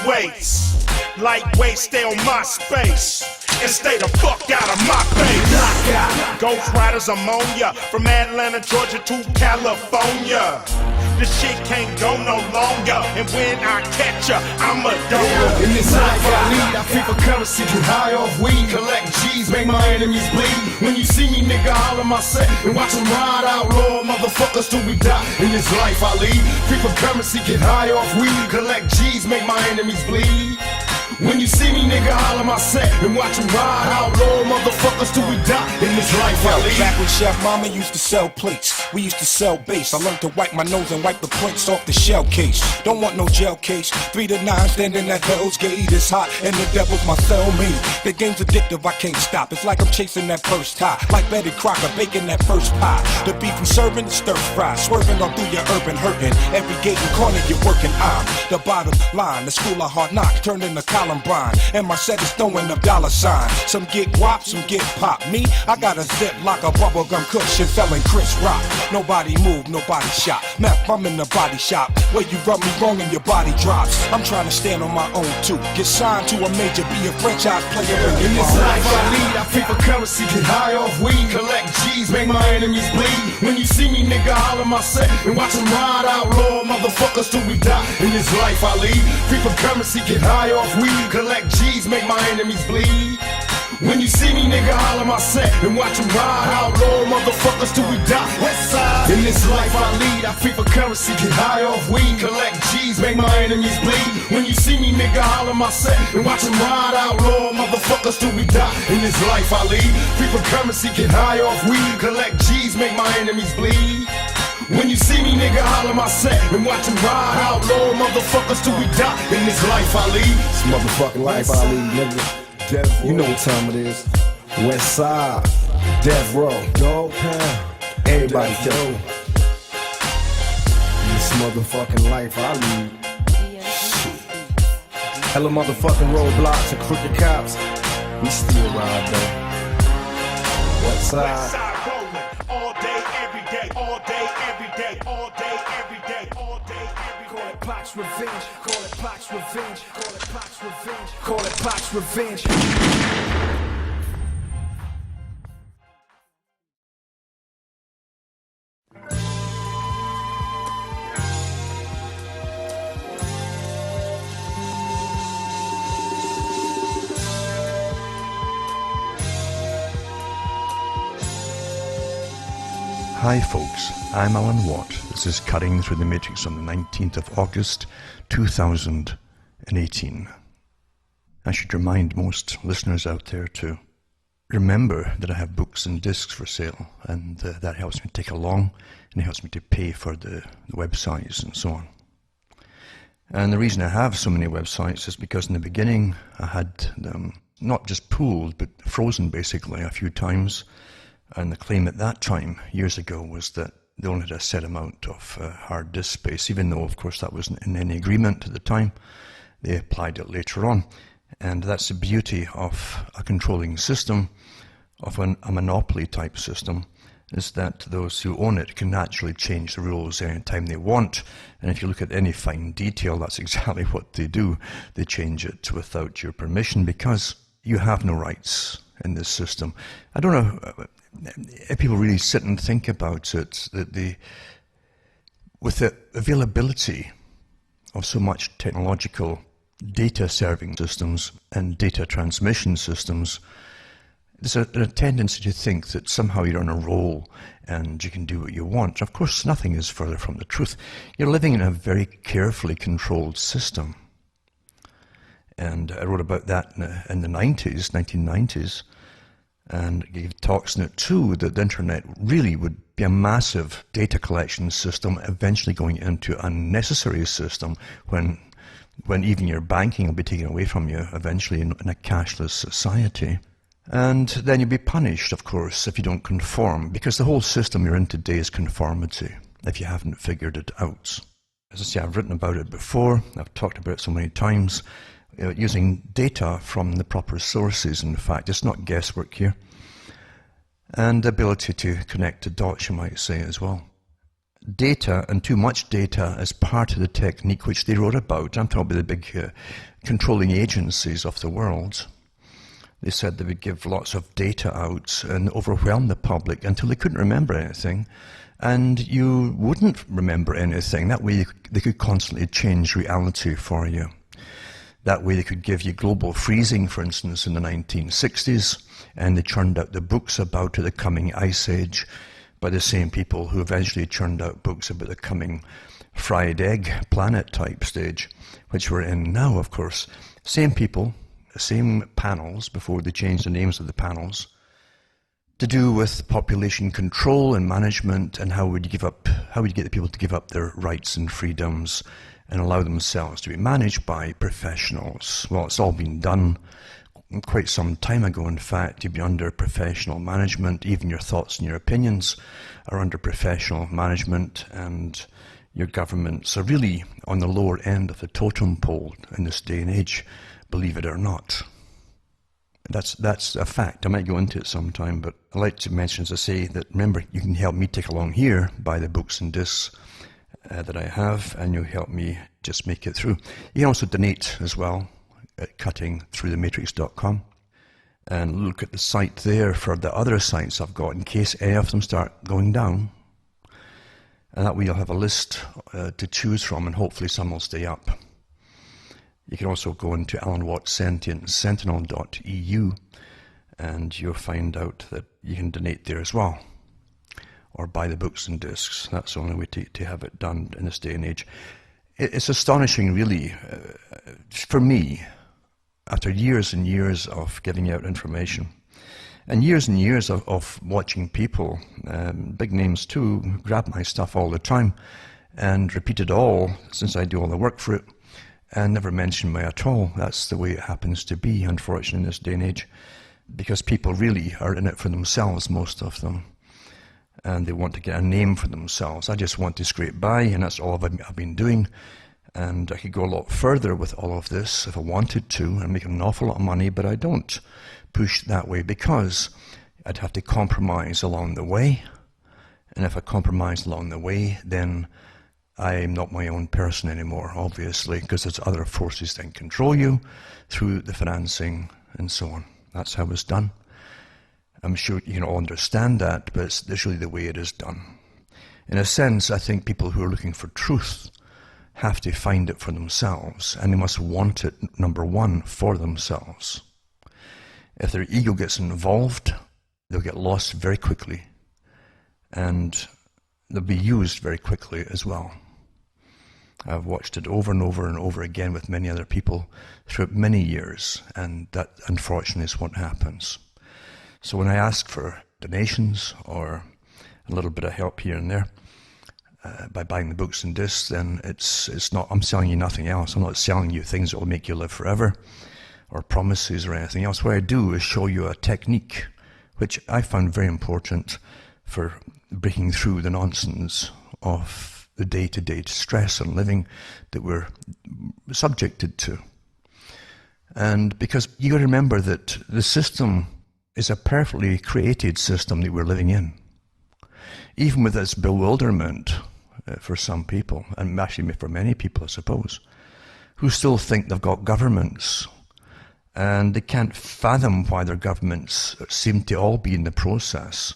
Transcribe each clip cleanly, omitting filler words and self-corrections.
heavyweights. Lightweight, stay on my space and stay the fuck out of my face. Knockout. Ghost Riders ammonia from Atlanta, Georgia to California. This shit can't go no longer, and when I catch ya, I'm a donor. In this life I lead, I feed for currency, get high off weed, collect G's, make my enemies bleed. When you see me, nigga, holler my set and watch them ride outlaw motherfuckers till we die. In this life I lead, feed for currency, get high off weed, collect G's, make my enemies bleed. When you see me, nigga, holler my set and watch them ride outlaw motherfuckers till we die. In this life I lead. Back when Chef Mama used to sell plates, we used to sell bass. I learned to wipe my nose and wipe the prints off the shell case. Don't want no jail case. 3 to 9 standing at Hell's Gate. It's hot and the devil's my cellmate. The game's addictive, I can't stop. It's like I'm chasing that first high, like Betty Crocker baking that first pie. The beef I'm serving is stir fry, swerving on through your urban hurting. Every gate and corner you're working. I'm the bottom line, the school of hard knocks turned into Columbine, and my set is throwing up dollar sign. Some get guap, some get pop. Me, I got a zip like a bubblegum cushion, selling Chris Rock. Nobody move, nobody shot. Meth, I'm in the body shop where you rub me wrong and your body drops. I'm trying to stand on my own too. Get signed to a major, be a franchise player. In this life I lead, I feed for currency, get high off weed, collect G's, make my enemies bleed. When you see me, nigga, holler my set and watch them ride outlaw motherfuckers till we die. In this life I lead, feed for currency, get high off weed, collect G's, make my enemies bleed. When you see me, nigga, holler my set and watch them ride outlaw motherfuckers till we die. Westside. In this life I lead, I feed for currency, get high off weed, collect G's, make my enemies bleed. When you see me, nigga, holler my set and watch them ride outlaw motherfuckers till we die. In this life I lead, feed for currency, get high off weed, collect G's, make my enemies bleed. When you see me, nigga, holler my set and watch them ride outlaw motherfuckers till we die. In this life I lead. This motherfucking life I lead, nigga. You know what time it is. West Side, Death Row, Dog Pound, everybody go. This motherfucking life I lead. Shit. Hella motherfucking roadblocks and crooked cops. We still ride though. West Side. All day, every day, all day, every day, all day, every day, all day, every day. Call it Pac's revenge, call it Pac's revenge, call it Pac's revenge, call it Pac's revenge. Hi folks, I'm Alan Watt. This is Cutting Through the Matrix on the 19th of August 2018. I should remind most listeners out there to remember that I have books and discs for sale, and that helps me take along and it helps me to pay for the websites and so on. And the reason I have so many websites is because in the beginning I had them not just pulled but frozen basically a few times. And the claim at that time, years ago, was that they only had a set amount of hard disk space, even though, of course, that wasn't in any agreement at the time. They applied it later on. And that's the beauty of a controlling system, of a monopoly type system, is that those who own it can naturally change the rules anytime they want. And if you look at any fine detail, that's exactly what they do. They change it without your permission because you have no rights in this system. I don't know if people really sit and think about it, that with the availability of so much technological data serving systems and data transmission systems, there's a tendency to think that somehow you're on a roll and you can do what you want. Of course, nothing is further from the truth. You're living in a very carefully controlled system. And I wrote about that in the 1990s, and gave talks in it too, that the internet really would be a massive data collection system, eventually going into a unnecessary system when even your banking will be taken away from you eventually in a cashless society. And then you'll be punished, of course, if you don't conform, because the whole system you're in today is conformity, if you haven't figured it out. As I say, I've written about it before, I've talked about it so many times, using data from the proper sources. In fact, it's not guesswork here. And the ability to connect the dots, you might say, as well. data, and too much data, as part of the technique which they wrote about. I'm talking about the big controlling agencies of the world. They said they would give lots of data out and overwhelm the public until they couldn't remember anything. And you wouldn't remember anything. That way they could constantly change reality for you. That way they could give you global freezing, for instance, in the 1960s, and they churned out the books about the coming ice age by the same people who eventually churned out books about the coming fried egg planet type stage, which we're in now, of course. Same people, same panels, before they changed the names of the panels, to do with population control and management, and how would you get the people to give up their rights and freedoms and allow themselves to be managed by professionals. Well, it's all been done quite some time ago. In fact, you'd be under professional management. Even your thoughts and your opinions are under professional management, and your governments are really on the lower end of the totem pole in this day and age, believe it or not. That's a fact. I might go into it sometime, but I like to mention, as I say, that remember, you can help me take along here by the books and discs that I have, and you'll help me just make it through. You can also donate as well at cuttingthroughthematrix.com, and look at the site there for the other sites I've got in case any of them start going down. And that way you'll have a list to choose from, and hopefully some will stay up. You can also go into Alan Watts Sentinel.eu, and you'll find out that you can donate there as well, or buy the books and discs. That's the only way to have it done in this day and age. It's astonishing, really, for me, after years and years of giving out information, and years of watching people, big names too, grab my stuff all the time and repeat it all, since I do all the work for it, and never mention me at all. That's the way it happens to be, unfortunately, in this day and age, because people really are in it for themselves, most of them, and they want to get a name for themselves. I just want to scrape by, and that's all I've been doing. And I could go a lot further with all of this if I wanted to, and make an awful lot of money, but I don't push that way, because I'd have to compromise along the way. And if I compromise along the way, then I'm not my own person anymore, obviously, because there's other forces that control you through the financing and so on. That's how it's done. I'm sure you can all understand that, but it's really the way it is done. In a sense, I think people who are looking for truth have to find it for themselves, and they must want it, number one, for themselves. If their ego gets involved, they'll get lost very quickly, and they'll be used very quickly as well. I've watched it over and over and over again with many other people throughout many years, and that unfortunately is what happens. So when I ask for donations or a little bit of help here and there, by buying the books and discs, then it's not, I'm selling you nothing else. I'm not selling you things that will make you live forever, or promises or anything else. What I do is show you a technique, which I found very important for breaking through the nonsense of the day-to-day stress and living that we're subjected to. And because you got to remember that the system is a perfectly created system that we're living in. Even with its bewilderment for some people, and actually for many people, I suppose, who still think they've got governments, and they can't fathom why their governments seem to all be in the process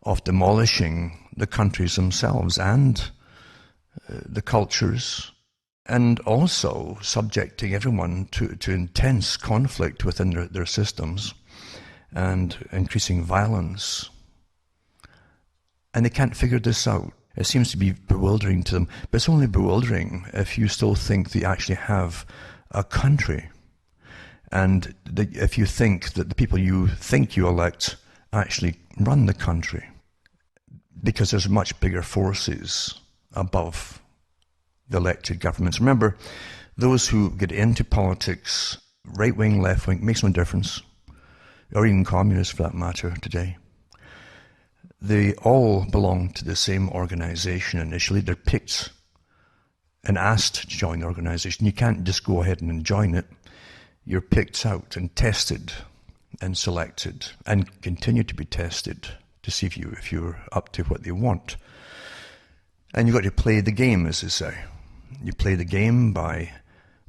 of demolishing the countries themselves and the cultures, and also subjecting everyone to intense conflict within their systems and increasing violence. And they can't figure this out. It seems to be bewildering to them, but it's only bewildering if you still think they actually have a country, and if you think that the people you think you elect actually run the country, because there's much bigger forces above the elected governments. Remember, those who get into politics, right-wing, left-wing, makes no difference, or even communists for that matter today, they all belong to the same organization initially. They're picked and asked to join the organization. You can't just go ahead and join it. You're picked out and tested and selected and continue to be tested to see if you're up to what they want. And you've got to play the game, as they say. You play the game by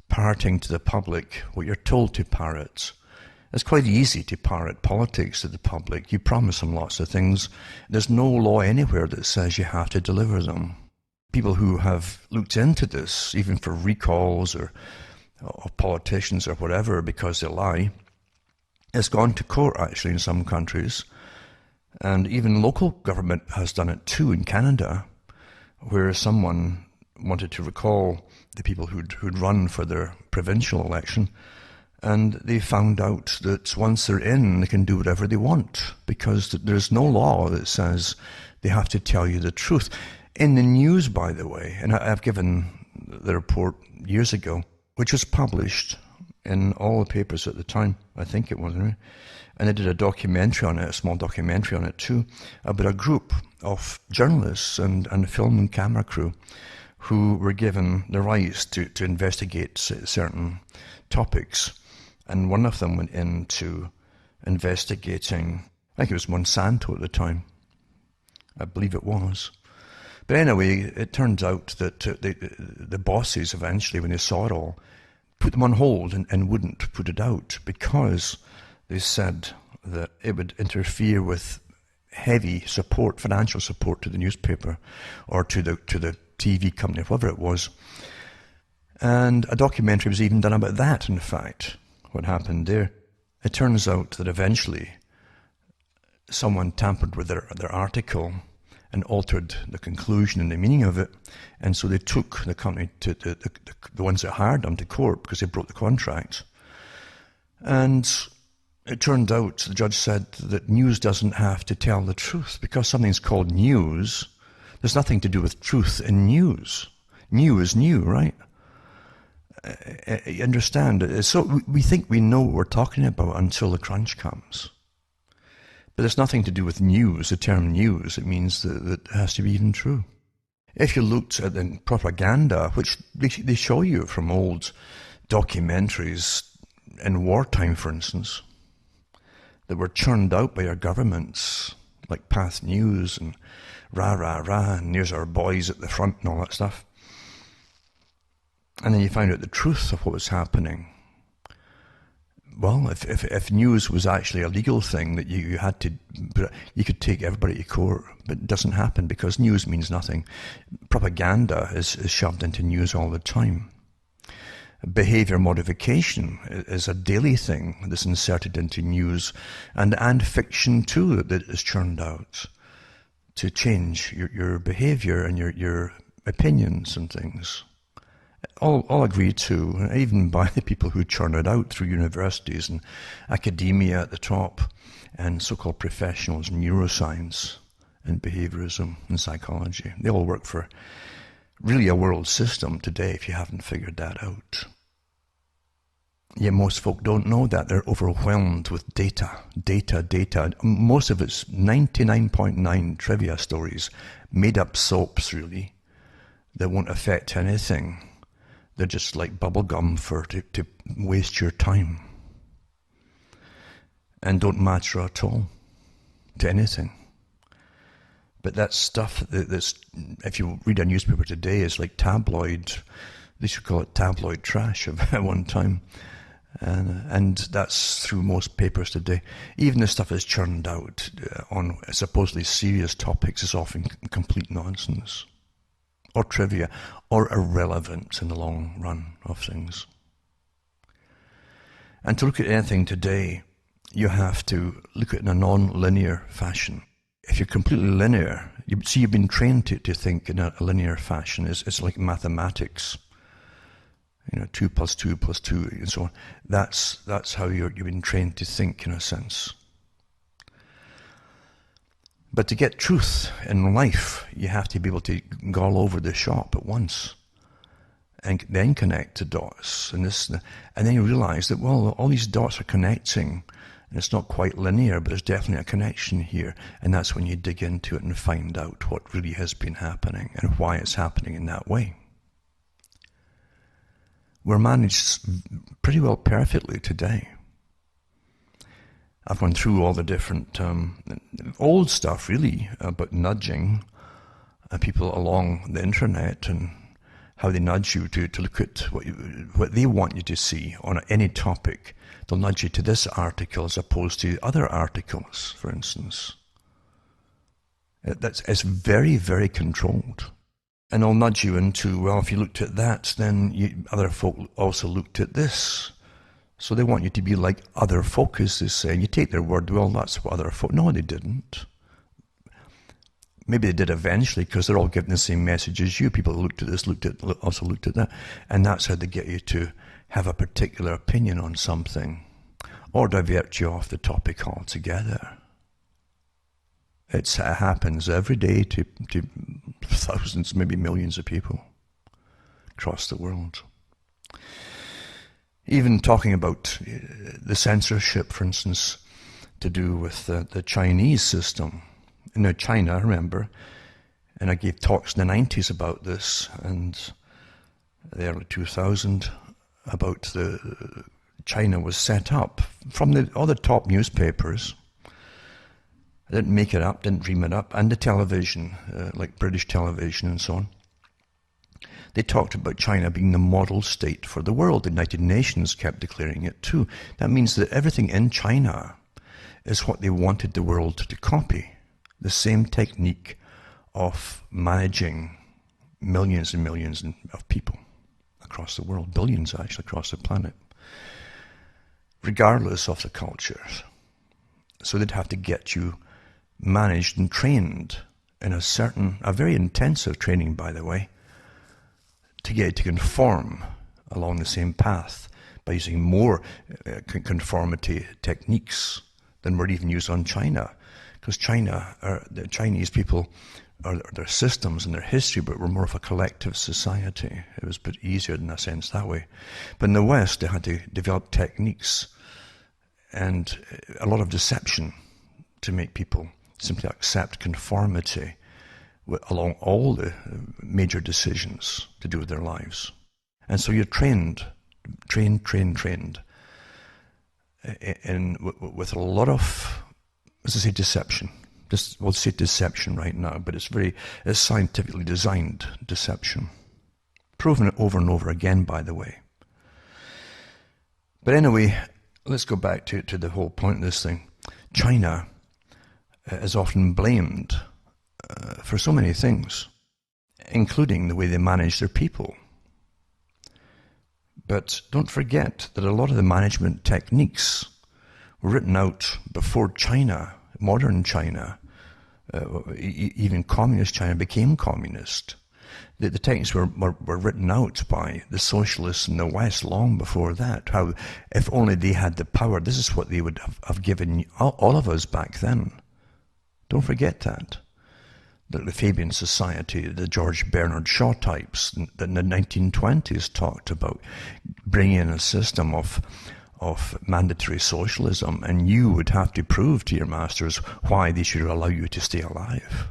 parroting to the public what you're told to parrot. It's quite easy to parrot politics to the public. You promise them lots of things. There's no law anywhere that says you have to deliver them. People who have looked into this, even for recalls or politicians or whatever, because they lie, it's gone to court actually in some countries. And even local government has done it too in Canada, where someone wanted to recall the people who'd run for their provincial election, and they found out that once they're in, they can do whatever they want, because there's no law that says they have to tell you the truth. In the news, by the way, and I've given the report years ago, which was published in all the papers at the time, I think it was, right? And I did a documentary on it, a small documentary on it too, about a group of journalists and film and camera crew who were given the rights to investigate certain topics. And one of them went into investigating, I think it was Monsanto at the time. I believe it was. But anyway, it turns out that the bosses eventually, when they saw it all, put them on hold and wouldn't put it out because they said that it would interfere with heavy support, financial support to the newspaper or to the TV company, whatever it was. And a documentary was even done about that, in fact, what happened there. It turns out that eventually someone tampered with their article and altered the conclusion and the meaning of it, and so they took the company to the ones that hired them to court because they broke the contract. And it turned out, the judge said, that news doesn't have to tell the truth. Because something's called news, there's nothing to do with truth in news. New is new, right? You understand? So we think we know what we're talking about until the crunch comes. But there's nothing to do with news, the term news. It means that it has to be even true. If you looked at the propaganda, which they show you from old documentaries in wartime, for instance, that were churned out by our governments, like Path News and rah, rah, rah, and here's our boys at the front and all that stuff. And then you find out the truth of what was happening. Well, if news was actually a legal thing that you had to, you could take everybody to court, but it doesn't happen because news means nothing. Propaganda is shoved into news all the time. Behavior modification is a daily thing that's inserted into news, and fiction too that is churned out to change your behavior and your opinions and things. All agreed to, even by the people who churn it out through universities and academia at the top, and so-called professionals in neuroscience and behaviorism and psychology. They all work for really a world system today if you haven't figured that out. Yet most folk don't know that. They're overwhelmed with data. Most of it's 99.9 trivia stories, made up soaps really, that won't affect anything. They're just like bubblegum to waste your time. And don't matter at all to anything. But that stuff that's, if you read a newspaper today, is like tabloid, they should call it tabloid trash at one time. And that's through most papers today. Even the stuff that's churned out on supposedly serious topics is often complete nonsense. Or trivia, or irrelevant in the long run of things. And to look at anything today, you have to look at it in a non-linear fashion. If you're completely linear, you've been trained to think in a linear fashion. It's like mathematics. 2 + 2 + 2, and so on. That's how you've been trained to think, in a sense. But to get truth in life, you have to be able to go all over the shop at once and then connect the dots. And then you realize that, well, all these dots are connecting, and it's not quite linear, but there's definitely a connection here. And that's when you dig into it and find out what really has been happening and why it's happening in that way. We're managed pretty well perfectly today. I've gone through all the different old stuff, really, about nudging people along the internet and how they nudge you to look at what they want you to see on any topic. They'll nudge you to this article as opposed to other articles, for instance. It's very, very controlled. And they'll nudge you into, well, if you looked at that, then other folk also looked at this. So they want you to be like other folk, as they say. And you take their word, well, that's what other folk... No, they didn't. Maybe they did eventually, because they're all giving the same message as you. People who looked at this, also looked at that. And that's how they get you to have a particular opinion on something, or divert you off the topic altogether. It happens every day to thousands, maybe millions of people across the world. Even talking about the censorship, for instance, to do with the Chinese system. Now, China, I remember, and I gave talks in the 90s about this, and the early 2000s, about China was set up from all the top newspapers. I didn't make it up, didn't dream it up, and the television, like British television and so on. They talked about China being the model state for the world. The United Nations kept declaring it too. That means that everything in China is what they wanted the world to copy. The same technique of managing millions and millions of people across the world, billions actually across the planet, regardless of the cultures. So they'd have to get you managed and trained in a very intensive training, by the way, to get you to conform along the same path by using more conformity techniques than were even used on China. Because the Chinese people, their systems and their history, but were more of a collective society. It was a bit easier in a sense that way. But in the West, they had to develop techniques and a lot of deception to make people simply accept conformity along all the major decisions to do with their lives. And so you're trained with a lot of, as I say, deception. We'll say deception right now, but it's scientifically designed deception. Proven over and over again, by the way. But anyway, let's go back to the whole point of this thing. China is often blamed for so many things, including the way they manage their people. But don't forget that a lot of the management techniques were written out before China, modern China, even communist China became communist. The techniques were written out by the socialists in the West long before that. How, if only they had the power, this is what they would have given all of us back then. Don't forget that. The Fabian Society, the George Bernard Shaw types that in the 1920s talked about bringing in a system of mandatory socialism, and you would have to prove to your masters why they should allow you to stay alive.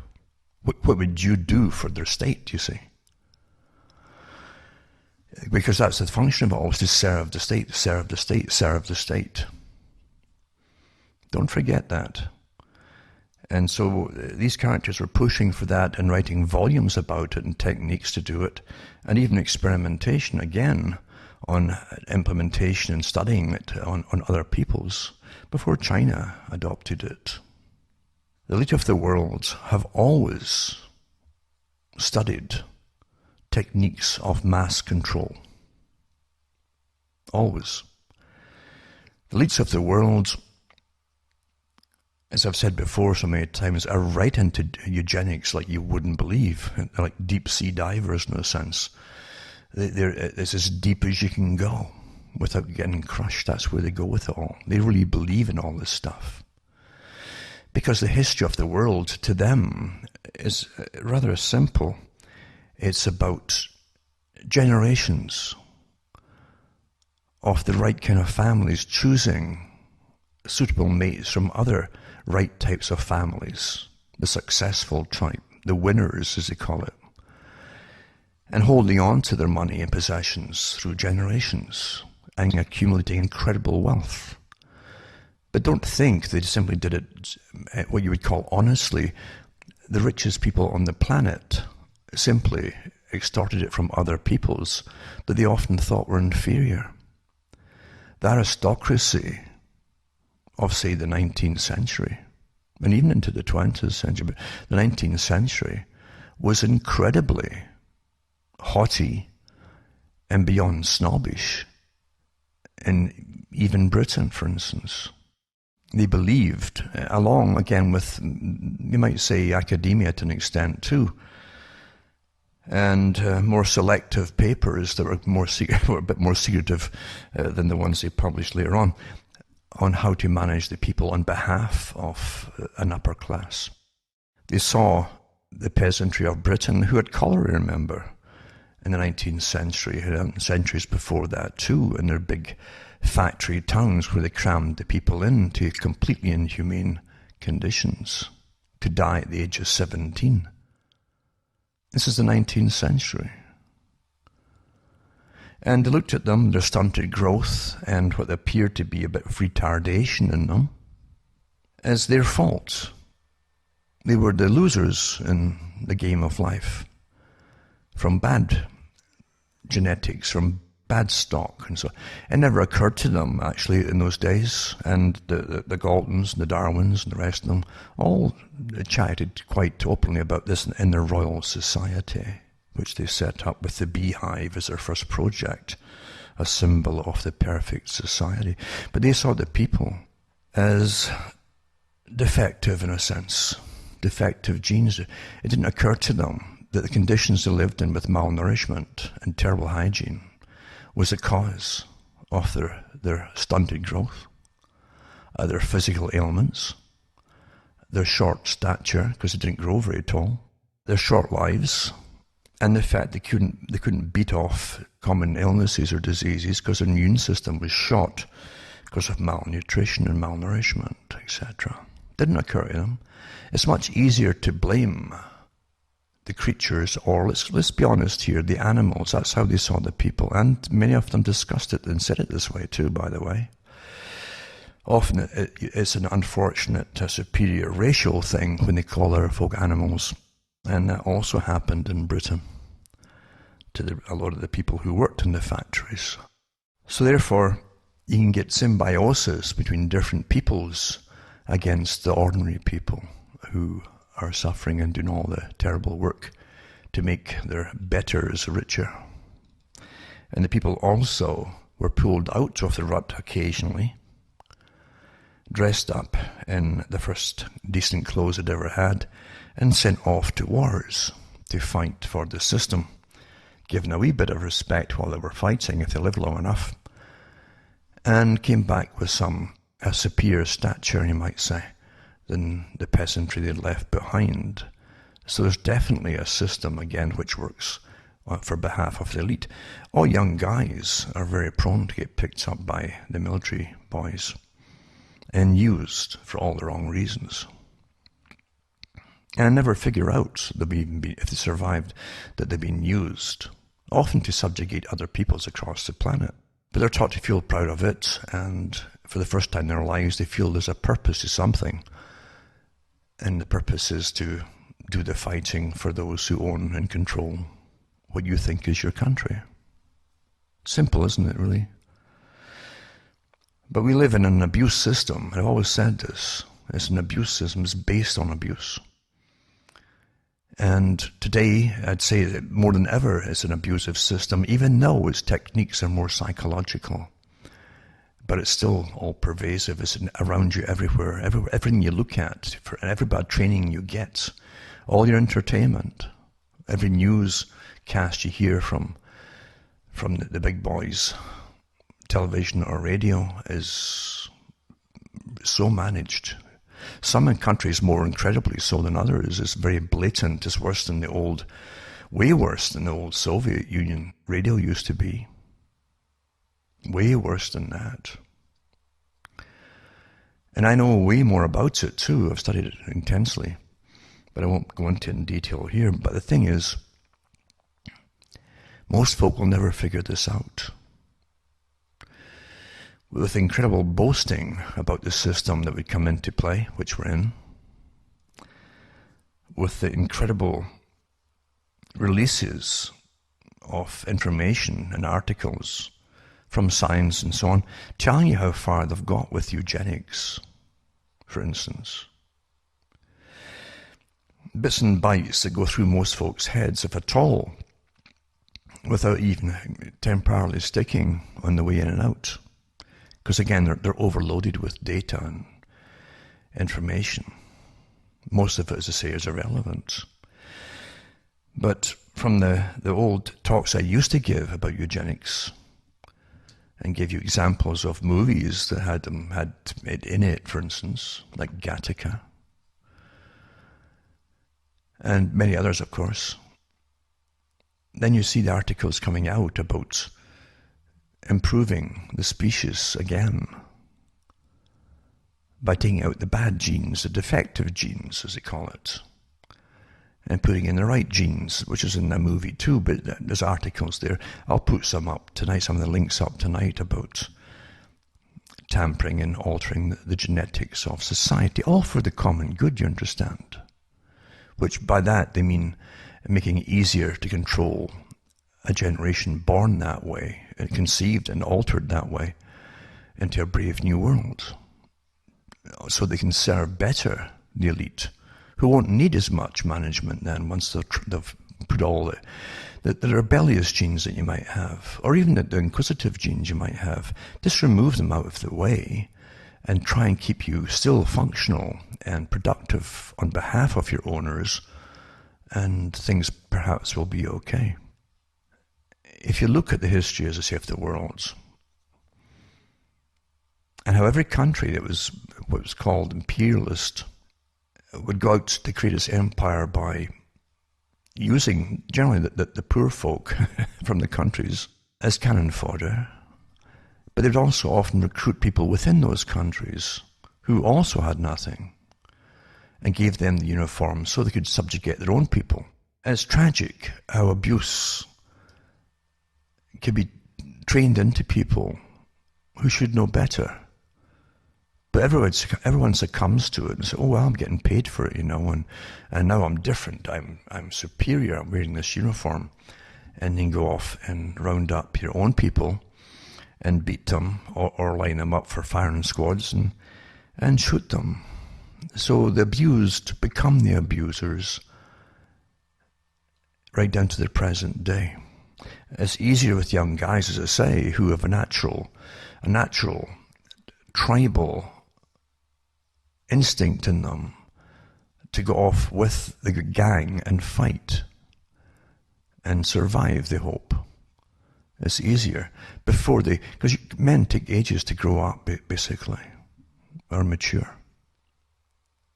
What would you do for their state, you see? Because that's the function of it, always to serve the state, serve the state, serve the state. Don't forget that. And so these characters were pushing for that and writing volumes about it and techniques to do it, and even experimentation again on implementation and studying it on other peoples before China adopted it. The elite of the world have always studied techniques of mass control. Always. The elites of the world, as I've said before so many times, are right into eugenics like you wouldn't believe. They're like deep-sea divers in a sense. It's as deep as you can go without getting crushed. That's where they go with it all. They really believe in all this stuff. Because the history of the world, to them, is rather simple. It's about generations of the right kind of families choosing suitable mates from other right types of families, the successful type, the winners as they call it, and holding on to their money and possessions through generations and accumulating incredible wealth. But don't think they simply did it what you would call honestly. the richest people on the planet simply extorted it from other peoples that they often thought were inferior. The aristocracy of, say, the 19th century, and even into the 20th century, but the 19th century was incredibly haughty and beyond snobbish. In even Britain, for instance, they believed, along again with, you might say, academia to an extent too, and more selective papers that were were a bit more secretive than the ones they published later on how to manage the people on behalf of an upper class. They saw the peasantry of Britain, who had colour, remember, in the 19th century, and centuries before that too, in their big factory towns where they crammed the people into completely inhumane conditions to die at the age of 17. This is the 19th century. And they looked at them, their stunted growth, and what appeared to be a bit of retardation in them, as their fault. They were the losers in the game of life, from bad genetics, from bad stock, and so it never occurred to them, actually, in those days, and the Galtons, the Darwins, and the rest of them, all chatted quite openly about this in their Royal Society, which they set up with the beehive as their first project, a symbol of the perfect society. But they saw the people as defective, in a sense, defective genes. It didn't occur to them that the conditions they lived in with malnourishment and terrible hygiene was the cause of their stunted growth, their physical ailments, their short stature, because they didn't grow very tall, their short lives, and the fact they couldn't beat off common illnesses or diseases because their immune system was shot because of malnutrition and malnourishment, etc. Didn't occur to them. It's much easier to blame the creatures, or let's be honest here, the animals. That's how they saw the people, and many of them discussed it and said it this way too, by the way. Often it's an unfortunate superior racial thing when they call their folk animals. And that also happened in Britain to a lot of the people who worked in the factories. So therefore, you can get symbiosis between different peoples against the ordinary people who are suffering and doing all the terrible work to make their betters richer. And the people also were pulled out of the rut occasionally, dressed up in the first decent clothes they'd ever had, and sent off to wars to fight for the system, given a wee bit of respect while they were fighting, if they lived long enough, and came back with a superior stature, you might say, than the peasantry they'd left behind. So there's definitely a system, again, which works for behalf of the elite. All young guys are very prone to get picked up by the military boys and used for all the wrong reasons. And I never figure out, if they survived, that they've been used, often to subjugate other peoples across the planet. But they're taught to feel proud of it, and for the first time in their lives, they feel there's a purpose to something. And the purpose is to do the fighting for those who own and control what you think is your country. Simple, isn't it, really? But we live in an abuse system. I've always said this. It's an abuse system. It's based on abuse. And today, I'd say that more than ever, it's an abusive system, even though its techniques are more psychological. But it's still all pervasive. It's around you everywhere. Everything you look at, for every bad training you get, all your entertainment, every newscast you hear from the big boys, television or radio, is so managed. Some in countries more incredibly so than others. It's very blatant. It's worse than way worse than the old Soviet Union radio used to be. Way worse than that. And I know way more about it too. I've studied it intensely, but I won't go into it in detail here. But the thing is, most folk will never figure this out. With incredible boasting about the system that would come into play, which we're in, with the incredible releases of information and articles from science and so on, telling you how far they've got with eugenics, for instance. Bits and bytes that go through most folks' heads, if at all, without even temporarily sticking on the way in and out. Because again, they're overloaded with data and information. Most of it, as I say, is irrelevant. But from the old talks I used to give about eugenics, and give you examples of movies that had it in it, for instance, like Gattaca, and many others, of course. Then you see the articles coming out about improving the species again by taking out the bad genes, the defective genes, as they call it, and putting in the right genes, which is in the movie too, but there's articles there. I'll put some up tonight, some of the links up tonight about tampering and altering the genetics of society, all for the common good, you understand. Which by that they mean making it easier to control a generation born that way, and conceived and altered that way, into a brave new world. So they can serve better the elite, who won't need as much management then once they've put all the rebellious genes that you might have, or even the inquisitive genes you might have, just remove them out of the way and try and keep you still functional and productive on behalf of your owners, and things perhaps will be okay. If you look at the history, as I say, of the world, and how every country that was what was called imperialist would go out to create its empire by using generally the poor folk from the countries as cannon fodder, but they'd also often recruit people within those countries who also had nothing and gave them the uniform so they could subjugate their own people. And it's tragic how abuse can be trained into people who should know better. But everyone succumbs to it and says, oh, well, I'm getting paid for it, and now I'm different, I'm superior, I'm wearing this uniform. And then go off and round up your own people and beat them, or line them up for firing squads and shoot them. So the abused become the abusers right down to the present day. It's easier with young guys, as I say, who have a natural tribal instinct in them to go off with the gang and fight and survive, they hope. It's easier before because men take ages to grow up, basically, or mature.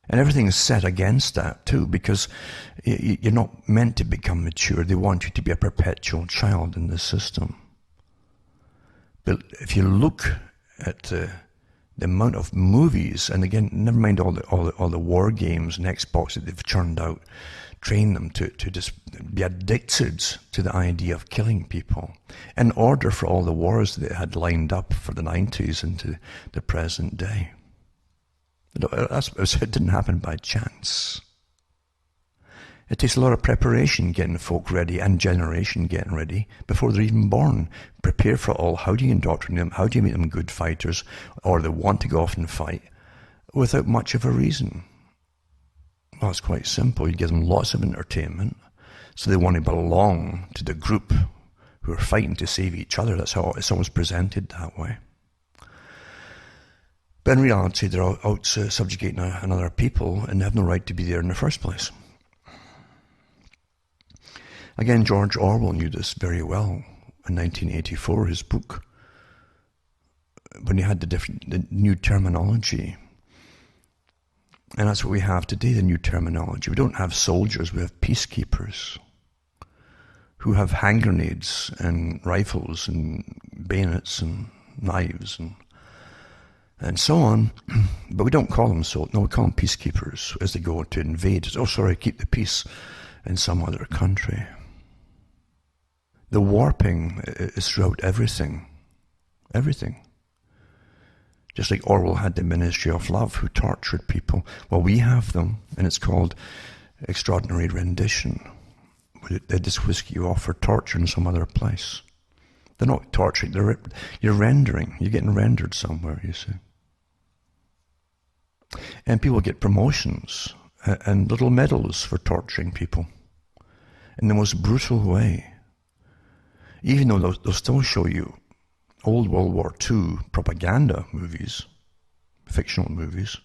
And everything is set against that too, because you're not meant to become mature. They want you to be a perpetual child in the system. But if you look at the amount of movies, and again, never mind all the war games and Xbox that they've churned out, train them to just be addicted to the idea of killing people in order for all the wars that they had lined up for the 90s into the present day. It didn't happen by chance. It takes a lot of preparation getting folk ready and generation getting ready before they're even born. Prepare for all. How do you indoctrinate them? How do you make them good fighters, or they want to go off and fight without much of a reason? Well, it's quite simple. You give them lots of entertainment, so they want to belong to the group who are fighting to save each other. That's how it's always presented that way. But in reality, they're out subjugating another people, and they have no right to be there in the first place. Again, George Orwell knew this very well in 1984, his book, when he had the new terminology. And that's what we have today, the new terminology. We don't have soldiers, we have peacekeepers who have hand grenades and rifles and bayonets and knives and so on. But we don't call them so. No, we call them peacekeepers as they go to invade. Oh, sorry, keep the peace in some other country. The warping is throughout everything. Everything. Just like Orwell had the Ministry of Love, who tortured people. Well, we have them, and it's called extraordinary rendition. They just whisk you off for torture in some other place. They're not torturing, you're rendering. You're getting rendered somewhere, you see. And people get promotions and little medals for torturing people in the most brutal way. Even though they'll still show you old World War II propaganda movies, fictional movies,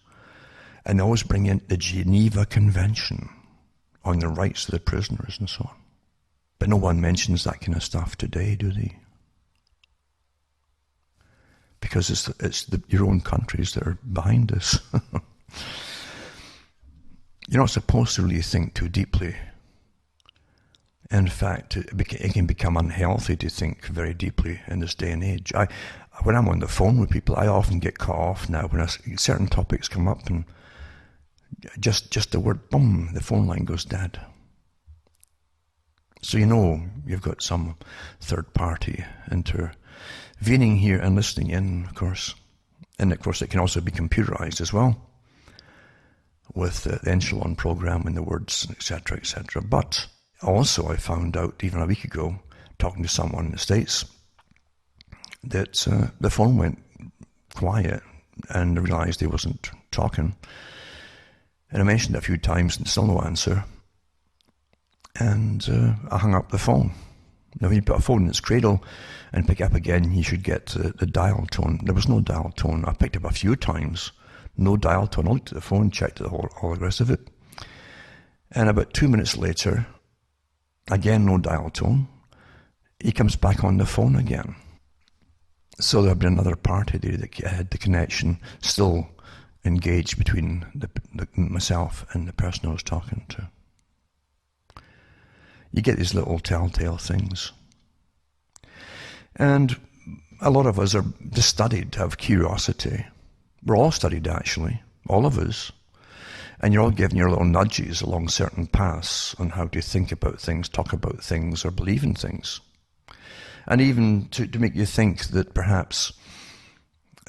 and they always bring in the Geneva Convention on the rights of the prisoners and so on. But no one mentions that kind of stuff today, do they? Because it's your own countries that are behind this. You're not supposed to really think too deeply. In fact, it can become unhealthy to think very deeply in this day and age. When I'm on the phone with people, I often get cut off now when certain topics come up, and just the word boom, the phone line goes dead. So you know you've got some third party intervening here and listening in, of course. And of course it can also be computerized as well, with the Echelon program and the words, etc., etc. But also I found out even a week ago, talking to someone in the States, that the phone went quiet and I realized he wasn't talking. And I mentioned it a few times and still no answer. And I hung up the phone. Now when you put a phone in its cradle and pick it up again, you should get the dial tone. There was no dial tone. I picked up a few times, no dial tone. I looked at the phone, checked all the rest of it. And about 2 minutes later, again no dial tone, he comes back on the phone again. So there had been another party there that had the connection still engaged between myself and the person I was talking to. You get these little telltale things. And a lot of us are just studied to have curiosity. We're all studied, actually, all of us. And you're all given your little nudges along certain paths on how to think about things, talk about things, or believe in things. And even to make you think that perhaps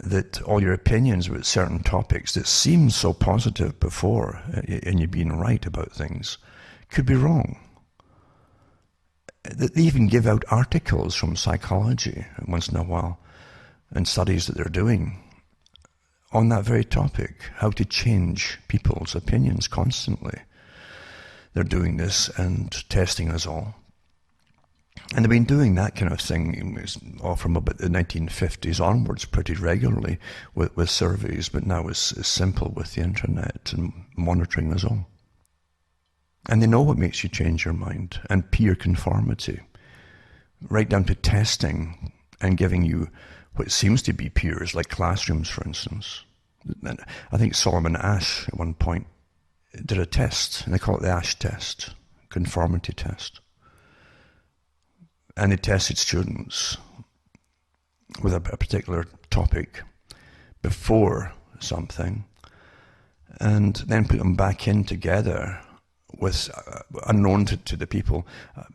that all your opinions about certain topics that seemed so positive before, and you being right about things, could be wrong. They even give out articles from psychology once in a while, and studies that they're doing on that very topic, how to change people's opinions constantly. They're doing this and testing us all. And they've been doing that kind of thing from about the 1950s onwards pretty regularly with surveys, but now it's simple with the internet and monitoring us all. And they know what makes you change your mind, and peer conformity, right down to testing and giving you what seems to be peers, like classrooms, for instance. I think Solomon Asch at one point did a test, and they call it the Asch test, conformity test. And they tested students with a particular topic before something, and then put them back in together with, unknown to the people,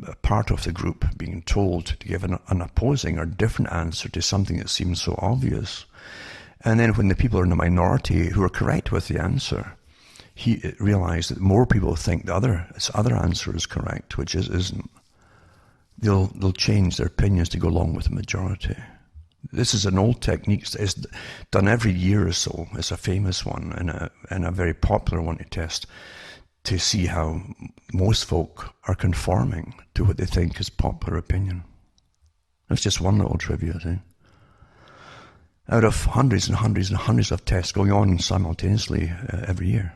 a part of the group being told to give an opposing or different answer to something that seems so obvious. And then when the people are in the minority who are correct with the answer, he realized that more people think the other answer is correct, which isn't. They'll change their opinions to go along with the majority. This is an old technique. It's done every year or so. It's a famous one and a very popular one to test, to see how most folk are conforming to what they think is popular opinion. That's just one little trivia thing. Out of hundreds and hundreds and hundreds of tests going on simultaneously every year.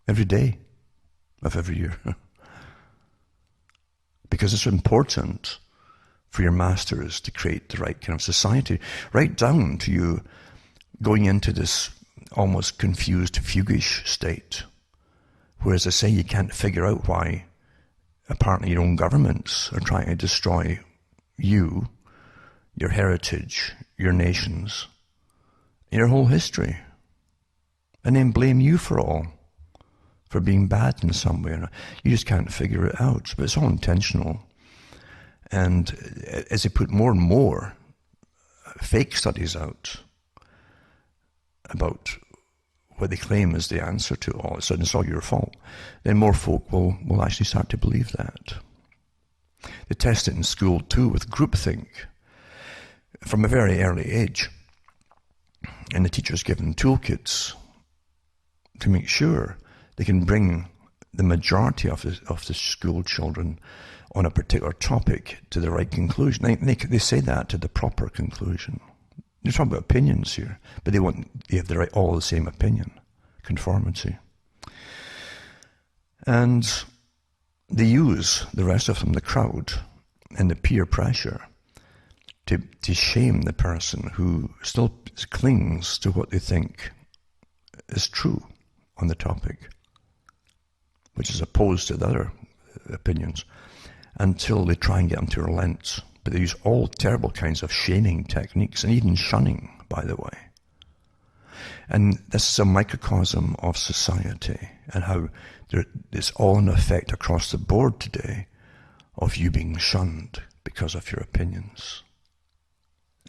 Every day of every year. Because it's important for your masters to create the right kind of society, right down to you going into this almost confused, fuguish state, where, as I say, you can't figure out why apparently your own governments are trying to destroy you, your heritage, your nations, your whole history, and then blame you for all, for being bad in some way. You just can't figure it out, but it's all intentional. And as they put more and more fake studies out about what they claim is the answer to all, it's all your fault, then more folk will actually start to believe that. They test it in school too with groupthink from a very early age. And the teacher's given toolkits to make sure they can bring the majority of the school children on a particular topic to the right conclusion. They say that to the proper conclusion. You're talking about opinions here, but they have all the same opinion, conformity. And they use the rest of them, the crowd, and the peer pressure to shame the person who still clings to what they think is true on the topic, which is opposed to the other opinions, until they try and get them to relent. But they use all terrible kinds of shaming techniques, and even shunning, by the way. And this is a microcosm of society, and how it's all in effect across the board today of you being shunned because of your opinions.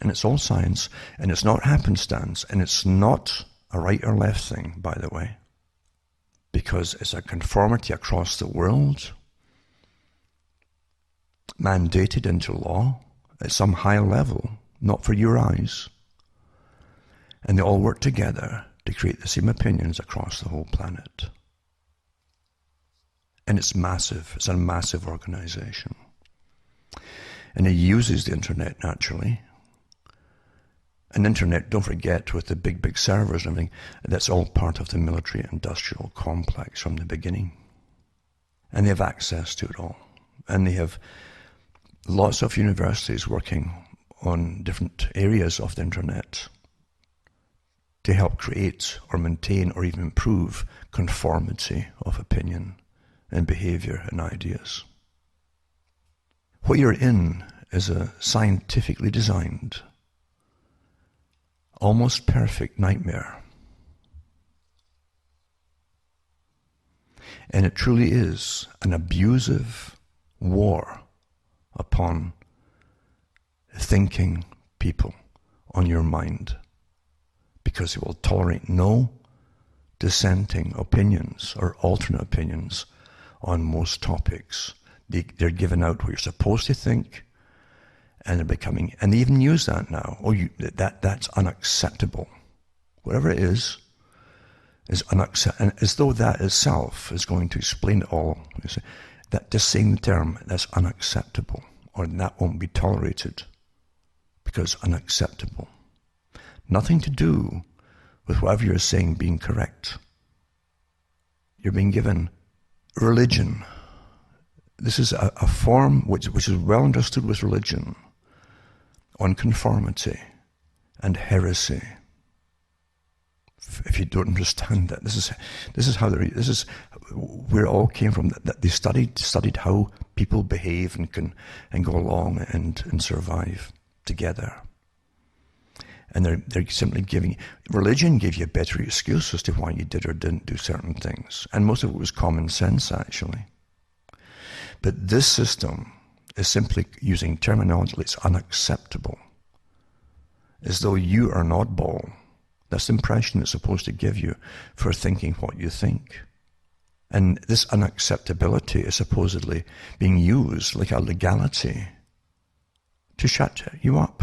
And it's all science, and it's not happenstance, and it's not a right or left thing, by the way, because it's a conformity across the world, mandated into law at some higher level, not for your eyes. And they all work together to create the same opinions across the whole planet. And it's massive. It's a massive organization. And it uses the internet naturally. And internet, don't forget, with the big servers and everything, that's all part of the military-industrial complex from the beginning. And they have access to it all. And they have lots of universities working on different areas of the internet to help create or maintain or even improve conformity of opinion and behavior and ideas. What you're in is a scientifically designed, almost perfect nightmare. And it truly is an abusive war upon thinking people on your mind, because it will tolerate no dissenting opinions or alternate opinions on most topics. They're giving out what you're supposed to think, and they're becoming, and they even use that now. That's unacceptable. Whatever it is unacceptable, and as though that itself is going to explain it all. You see, that just saying the term, that's unacceptable, or that won't be tolerated, because unacceptable. Nothing to do with whatever you're saying being correct. You're being given religion. This is a form which is well understood with religion, on conformity and heresy. If you don't understand that, this is where it all came from. That they studied how people behave and go along and survive together. And they're simply religion gave you a better excuse as to why you did or didn't do certain things. And most of it was common sense, actually. But this system is simply using terminology that's unacceptable, as though you are an oddball. That's the impression it's supposed to give you for thinking what you think. And this unacceptability is supposedly being used like a legality to shut you up,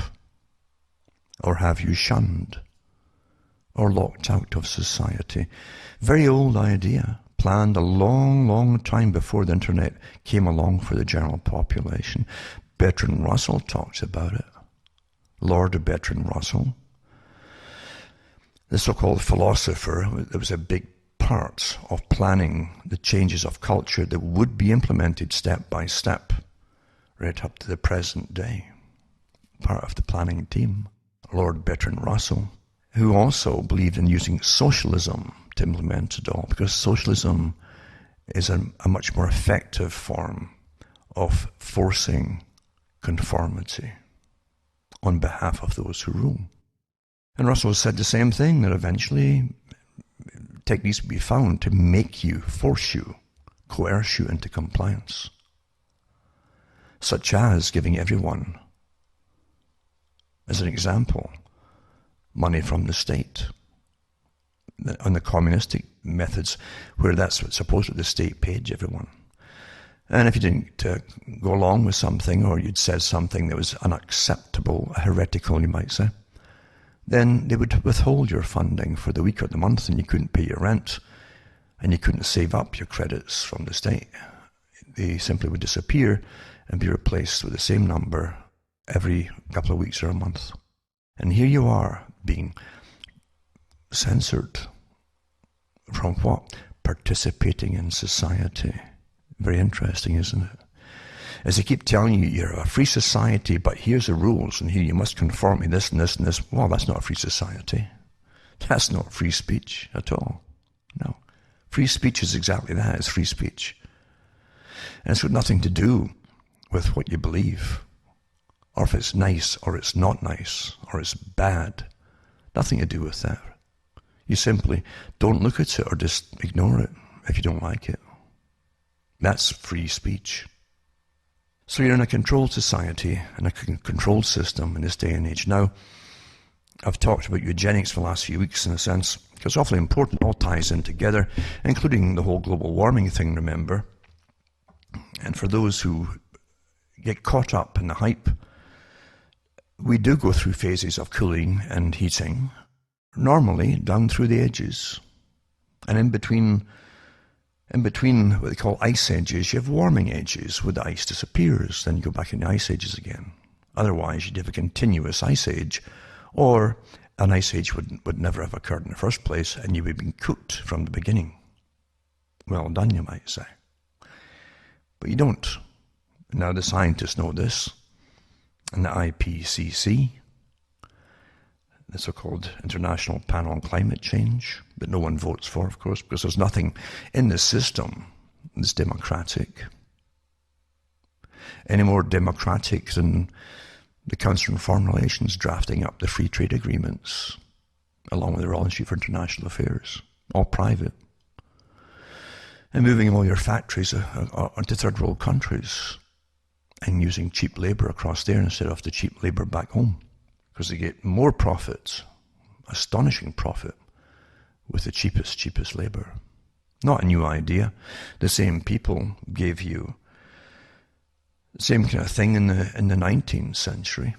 or have you shunned, or locked out of society. Very old idea, planned a long time before the internet came along for the general population. Bertrand Russell talks about it. Lord Bertrand Russell, the so-called philosopher, there was a big part of planning the changes of culture that would be implemented step by step, right up to the present day. Part of the planning team, Lord Bertrand Russell, who also believed in using socialism to implement it all, because socialism is a much more effective form of forcing conformity on behalf of those who rule. And Russell said the same thing, that eventually techniques will be found to make you, force you, coerce you into compliance, such as giving everyone, as an example, money from the state. on the communistic methods, where that's what supposedly the state paid everyone. And if you didn't go along with something, or you'd said something that was unacceptable, heretical, you might say, then they would withhold your funding for the week or the month, and you couldn't pay your rent, and you couldn't save up your credits from the state. They simply would disappear and be replaced with the same number every couple of weeks or a month. And here you are being censored from what? Participating in society. Very interesting, isn't it? As they keep telling you, you're a free society, but here's the rules, and here you must conform to this and this and this. Well, that's not a free society. That's not free speech at all. No. Free speech is exactly that, it's free speech. And it's got nothing to do with what you believe, or if it's nice, or it's not nice, or it's bad. Nothing to do with that. You simply don't look at it or just ignore it if you don't like it. That's free speech. So you're in a controlled society, in a controlled system in this day and age. Now, I've talked about eugenics for the last few weeks in a sense, because it's awfully important. It all ties in together, including the whole global warming thing, remember. And for those who get caught up in the hype, we do go through phases of cooling and heating, normally down through the edges. And in between what they call ice edges, you have warming edges where the ice disappears. Then you go back in the ice ages again. Otherwise, you'd have a continuous ice age, or an ice age would never have occurred in the first place, and you would have been cooked from the beginning. Well done, you might say. But you don't. Now the scientists know this, and the IPCC, the so-called International Panel on Climate Change, that no one votes for, of course, because there's nothing in the system that's democratic. Any more democratic than the Council on Foreign Relations drafting up the free trade agreements, along with the Royal Institute for International Affairs, all private. And moving all your factories onto third world countries and using cheap labour across there instead of the cheap labour back home, because they get more profits, astonishing profit, with the cheapest labour. Not a new idea. The same people gave you the same kind of thing in the 19th century,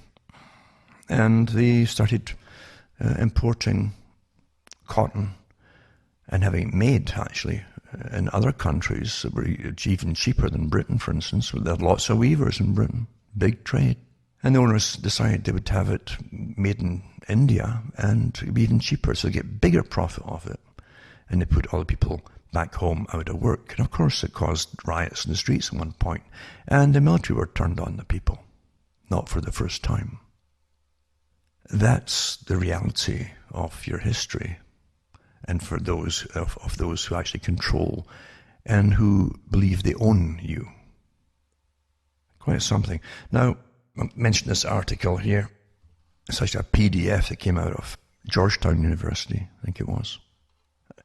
and they started importing cotton and having it made actually in other countries that were even cheaper than Britain, for instance. They had lots of weavers in Britain, big trade. And the owners decided they would have it made in India and it would be even cheaper, so they get bigger profit off it. And they put all the people back home out of work. And of course it caused riots in the streets at one point. And the military were turned on the people, not for the first time. That's the reality of your history. And for those of those who actually control and who believe they own you. Quite something. Now, I mentioned this article here. It's actually a PDF that came out of Georgetown University, I think it was.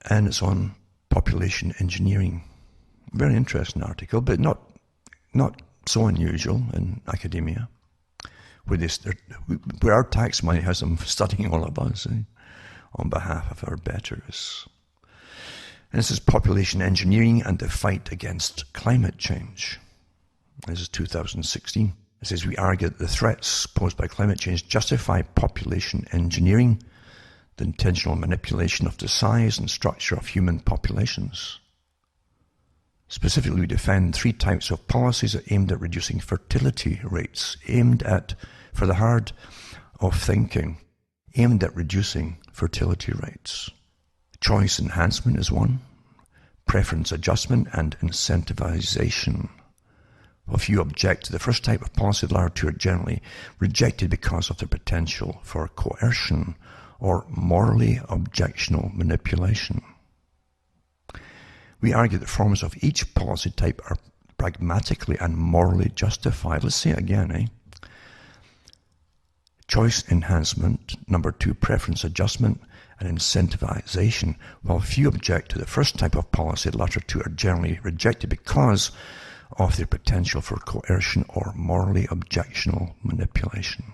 And it's on population engineering. Very interesting article, but not so unusual in academia, where our tax money has them studying all of us on behalf of our betters. And this is population engineering and the fight against climate change. This is 2016. It says, we argue that the threats posed by climate change justify population engineering, the intentional manipulation of the size and structure of human populations. Specifically, we defend 3 types of policies aimed at reducing fertility rates, for the hard of thinking, aimed at reducing fertility rates. Choice enhancement is one, preference adjustment and incentivization. While few object to the first type of policy, the latter two are generally rejected because of their potential for coercion or morally objectionable manipulation. We argue that forms of each policy type are pragmatically and morally justified. Let's say it again, Choice enhancement, number 2, preference adjustment and incentivization. While few object to the first type of policy, the latter two are generally rejected because of their potential for coercion or morally objectionable manipulation.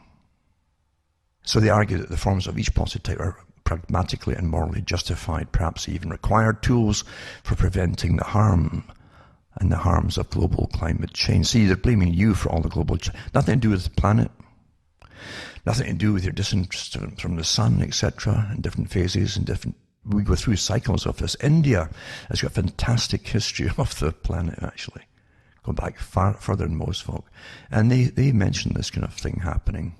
So they argue that the forms of each policy type are pragmatically and morally justified, perhaps even required tools for preventing the harm and the harms of global climate change. See, they're blaming you for all the global change. Nothing to do with the planet. Nothing to do with your disinterest from the sun, etc. in different phases and different. We go through cycles of this. India has got a fantastic history of the planet, actually. Go back far further than most folk. And they mention this kind of thing happening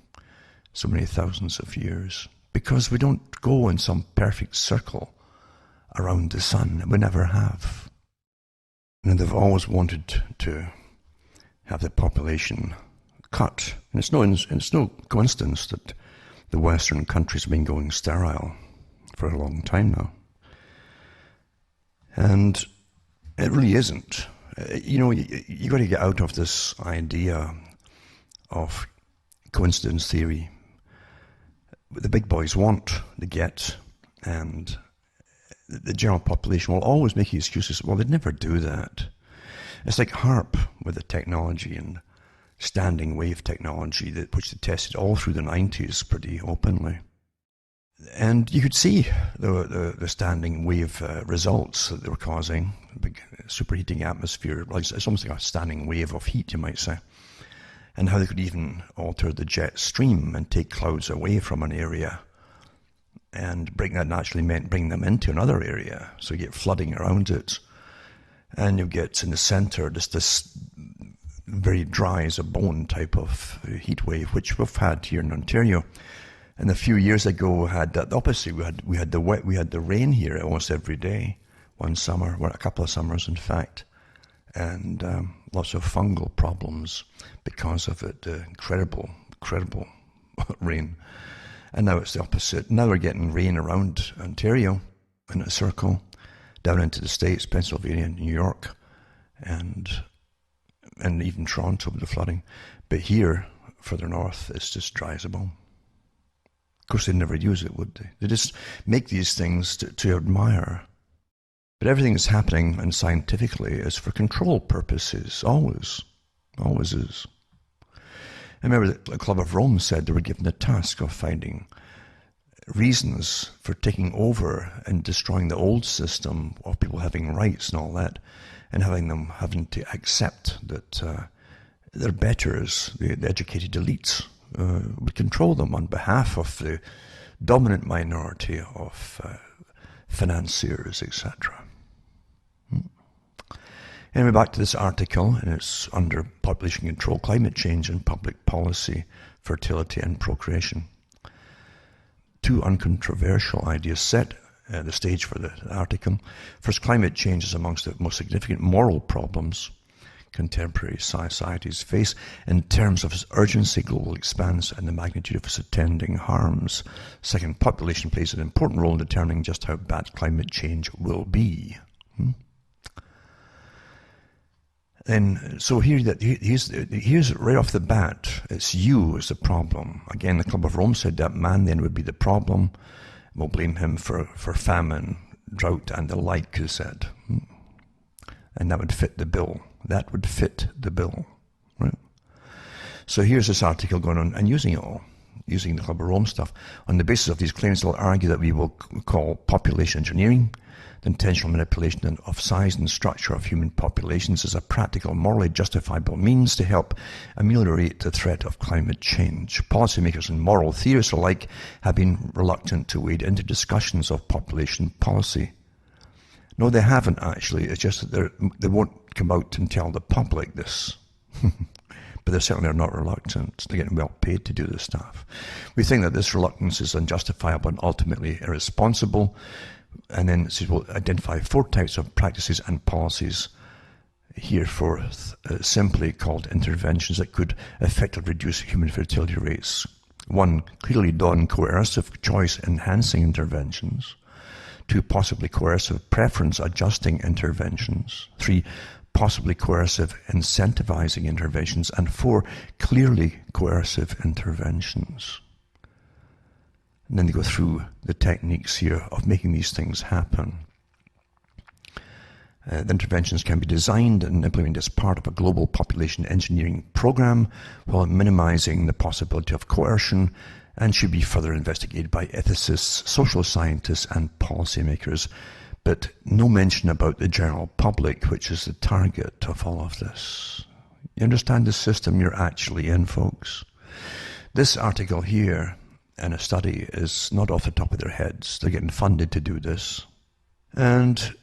so many thousands of years. Because we don't go in some perfect circle around the sun. We never have. And they've always wanted to have the population cut. And it's no coincidence that the Western countries have been going sterile for a long time now. And it really isn't. You got to get out of this idea of coincidence theory. The big boys want, they get, and the general population will always make excuses. Well, they'd never do that. It's like HARP with the technology and standing wave technology, which they tested all through the 90s pretty openly. And you could see the standing wave results that they were causing, a big superheating atmosphere. It's almost like a standing wave of heat, you might say. And how they could even alter the jet stream and take clouds away from an area. And that naturally meant bring them into another area. So you get flooding around it. And you get in the center this very dry as a bone type of heat wave, which we've had here in Ontario. And a few years ago, we had the opposite. We had the rain here almost every day. One summer, well, a couple of summers, in fact, and lots of fungal problems because of it. Incredible rain. And now it's the opposite. Now we're getting rain around Ontario in a circle, down into the States, Pennsylvania, New York, and even Toronto with the flooding. But here, further north, it's just dry as a bone. Of course, they'd never use it, would they? They just make these things to admire. But everything that's happening, and scientifically, is for control purposes, always. Always is. I remember the Club of Rome said they were given the task of finding reasons for taking over and destroying the old system of people having rights and all that, and having to accept that their betters, the educated elites, would control them on behalf of the dominant minority of financiers, etc. Anyway, back to this article, and it's under Population Control, Climate Change and Public Policy, Fertility and Procreation. Two uncontroversial ideas set the stage for the article. First, climate change is amongst the most significant moral problems contemporary societies face in terms of its urgency, global expanse, and the magnitude of its attending harms. Second, population plays an important role in determining just how bad climate change will be. And so here's right off the bat, it's you as the problem. Again, the Club of Rome said that man then would be the problem. We'll blame him for famine, drought, and the like, he said. And that would fit the bill. That would fit the bill, right? So here's this article going on, and using the Club of Rome stuff. On the basis of these claims, they'll argue that we will call population engineering the intentional manipulation of size and structure of human populations as a practical, morally justifiable means to help ameliorate the threat of climate change. Policymakers and moral theorists alike have been reluctant to wade into discussions of population policy. No, they haven't actually. It's just that they won't come out and tell the public this. But they certainly are not reluctant. They're getting well paid to do this stuff. We think that this reluctance is unjustifiable and ultimately irresponsible. And then it says we'll identify 4 types of practices and policies hereforth simply called interventions that could effectively reduce human fertility rates. 1, clearly non-coercive choice-enhancing interventions. 2, possibly coercive preference-adjusting interventions. 3, possibly coercive incentivizing interventions. And 4, clearly coercive interventions. And then they go through the techniques here of making these things happen. The interventions can be designed and implemented as part of a global population engineering program while minimizing the possibility of coercion and should be further investigated by ethicists, social scientists, and policymakers, but no mention about the general public, which is the target of all of this. You understand the system you're actually in, folks? This article here and a study is not off the top of their heads. They're getting funded to do this. And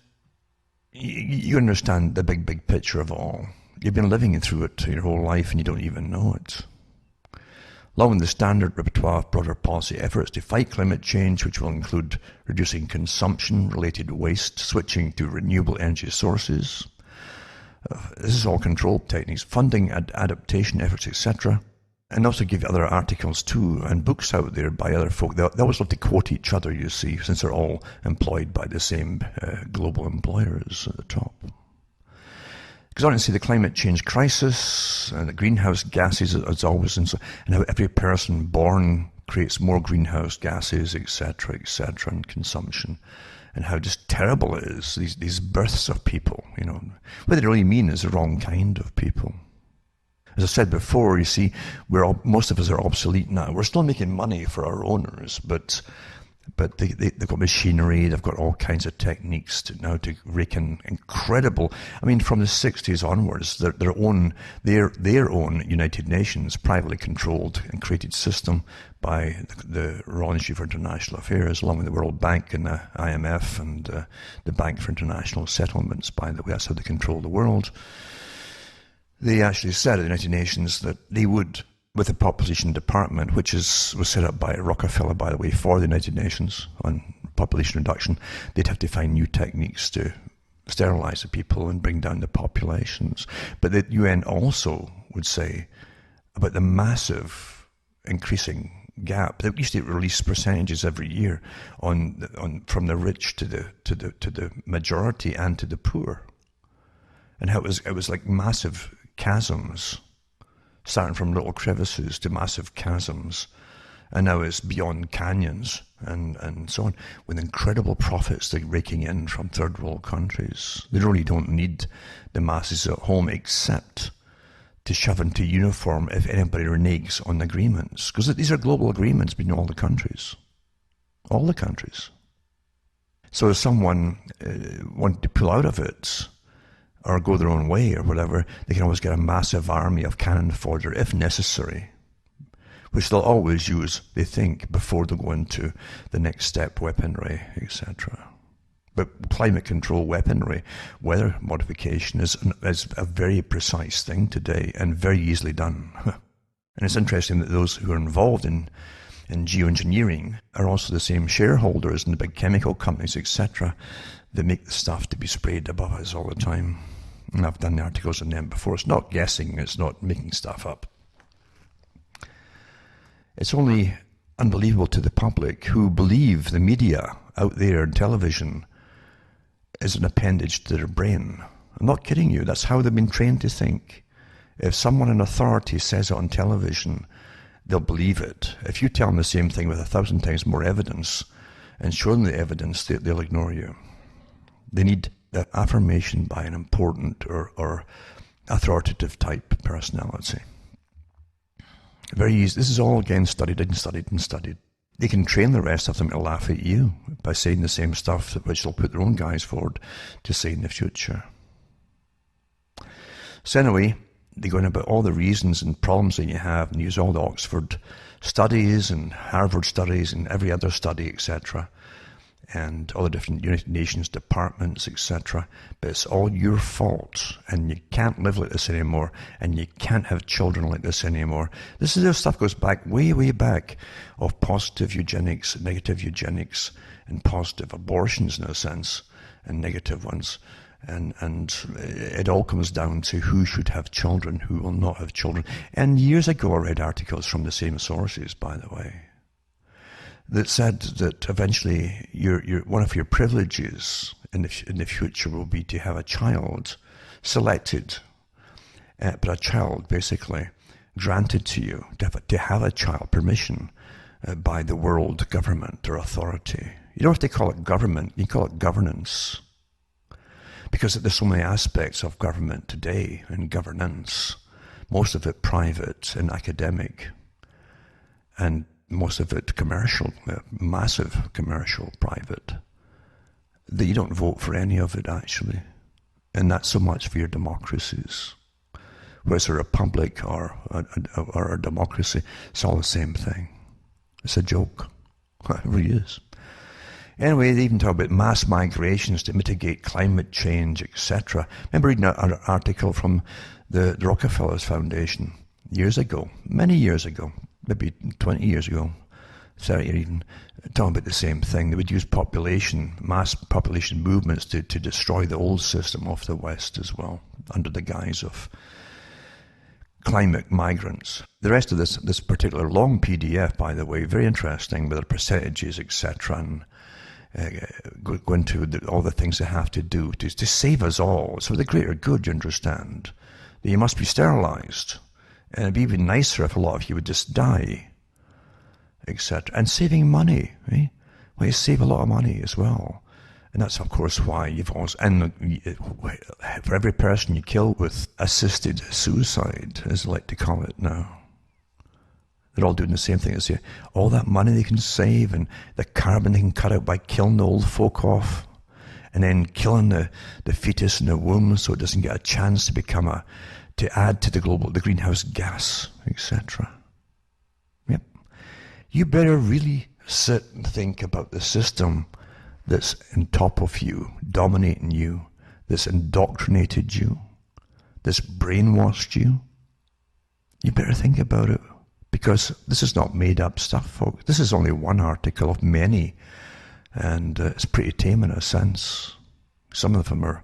you understand the big picture of it all. You've been living through it your whole life and you don't even know it. Along with the standard repertoire of broader policy efforts to fight climate change, which will include reducing consumption-related waste, switching to renewable energy sources. This is all control techniques, funding adaptation efforts, etc. And also give other articles too, and books out there by other folk. They always love to quote each other, you see, since they're all employed by the same global employers at the top. Goes on to say the climate change crisis and the greenhouse gases as always, and how every person born creates more greenhouse gases, etc., and consumption, and how just terrible it is, these births of people, you know. What they really mean is the wrong kind of people. As I said before, you see, most of us are obsolete now. We're still making money for our owners, but they've got machinery, they've got all kinds of techniques to rake in incredible. I mean, from the 60s onwards, their own United Nations privately controlled and created system by the Royal Institute for International Affairs, along with the World Bank and the IMF and the Bank for International Settlements. By the way, that's how they control the world. They actually said at the United Nations that they would, with the Population Department, which was set up by Rockefeller, by the way, for the United Nations on population reduction, they'd have to find new techniques to sterilize the people and bring down the populations. But the UN also would say about the massive increasing gap. They used to release percentages every year from the rich to the majority and to the poor, and how it was like massive chasms, starting from little crevices to massive chasms, and now it's beyond canyons and so on, with incredible profits they're raking in from third world countries. They really don't need the masses at home except to shove into uniform if anybody reneges on agreements, because these are global agreements between all the countries. All the countries. So if someone wanted to pull out of it, or go their own way or whatever, they can always get a massive army of cannon fodder if necessary, which they'll always use, they think, before they go into the next step, weaponry, etc. But climate control weaponry, weather modification, is a very precise thing today and very easily done. And it's interesting that those who are involved in geoengineering are also the same shareholders in the big chemical companies, etc., that make the stuff to be sprayed above us all the time. And I've done the articles on them before. It's not guessing, it's not making stuff up. It's only unbelievable to the public who believe the media out there and television is an appendage to their brain. I'm not kidding you, that's how they've been trained to think. If someone in authority says it on television, they'll believe it. If you tell them the same thing with 1,000 times more evidence and show them the evidence, they'll ignore you. They need the affirmation by an important or authoritative type personality. Very easy. This is all again studied and studied and studied. They can train the rest of them to laugh at you by saying the same stuff which they'll put their own guys forward to say in the future. So anyway, they go on about all the reasons and problems that you have and use all the Oxford studies and Harvard studies and every other study, etc., and all the different United Nations departments, etc. But it's all your fault, and you can't live like this anymore, and you can't have children like this anymore. This stuff goes back, way back, of positive eugenics, negative eugenics, and positive abortions in a sense, and negative ones. And it all comes down to who should have children, who will not have children. And years ago I read articles from the same sources, by the way, that said that eventually one of your privileges in the future will be to have a child selected, but a child basically granted to you, to have a child, permission by the world government or authority. You don't have to call it government, you call it governance. Because there's so many aspects of government today and governance, most of it private and academic. And most of it commercial, massive commercial, private, that you don't vote for any of it actually. And that's so much for your democracies. Whether it's a republic or a democracy, it's all the same thing. It's a joke. It really is. Anyway, they even talk about mass migrations to mitigate climate change, etc. I remember reading an article from the Rockefeller's Foundation years ago, many years ago, maybe 20 years ago, 30 even, talking about the same thing. They would use mass population movements to destroy the old system of the West as well, under the guise of climate migrants. The rest of this particular long PDF, by the way, very interesting with the percentages, etc., and go into all the things they have to do to save us all. It's for the greater good, you understand. That you must be sterilized. And it'd be even nicer if a lot of you would just die, etc. And saving money, eh? Well, you save a lot of money as well. And that's, of course, why you've always, and for every person you kill with assisted suicide, as they like to call it now, they're all doing the same thing. It's all that money they can save and the carbon they can cut out by killing the old folk off and then killing the fetus in the womb so it doesn't get a chance to become to add to the greenhouse gas, etc. Yep. You better really sit and think about the system that's on top of you, dominating you, that's indoctrinated you, that's brainwashed you. You better think about it, because this is not made up stuff, folks. This is only one article of many, and it's pretty tame in a sense. Some of them are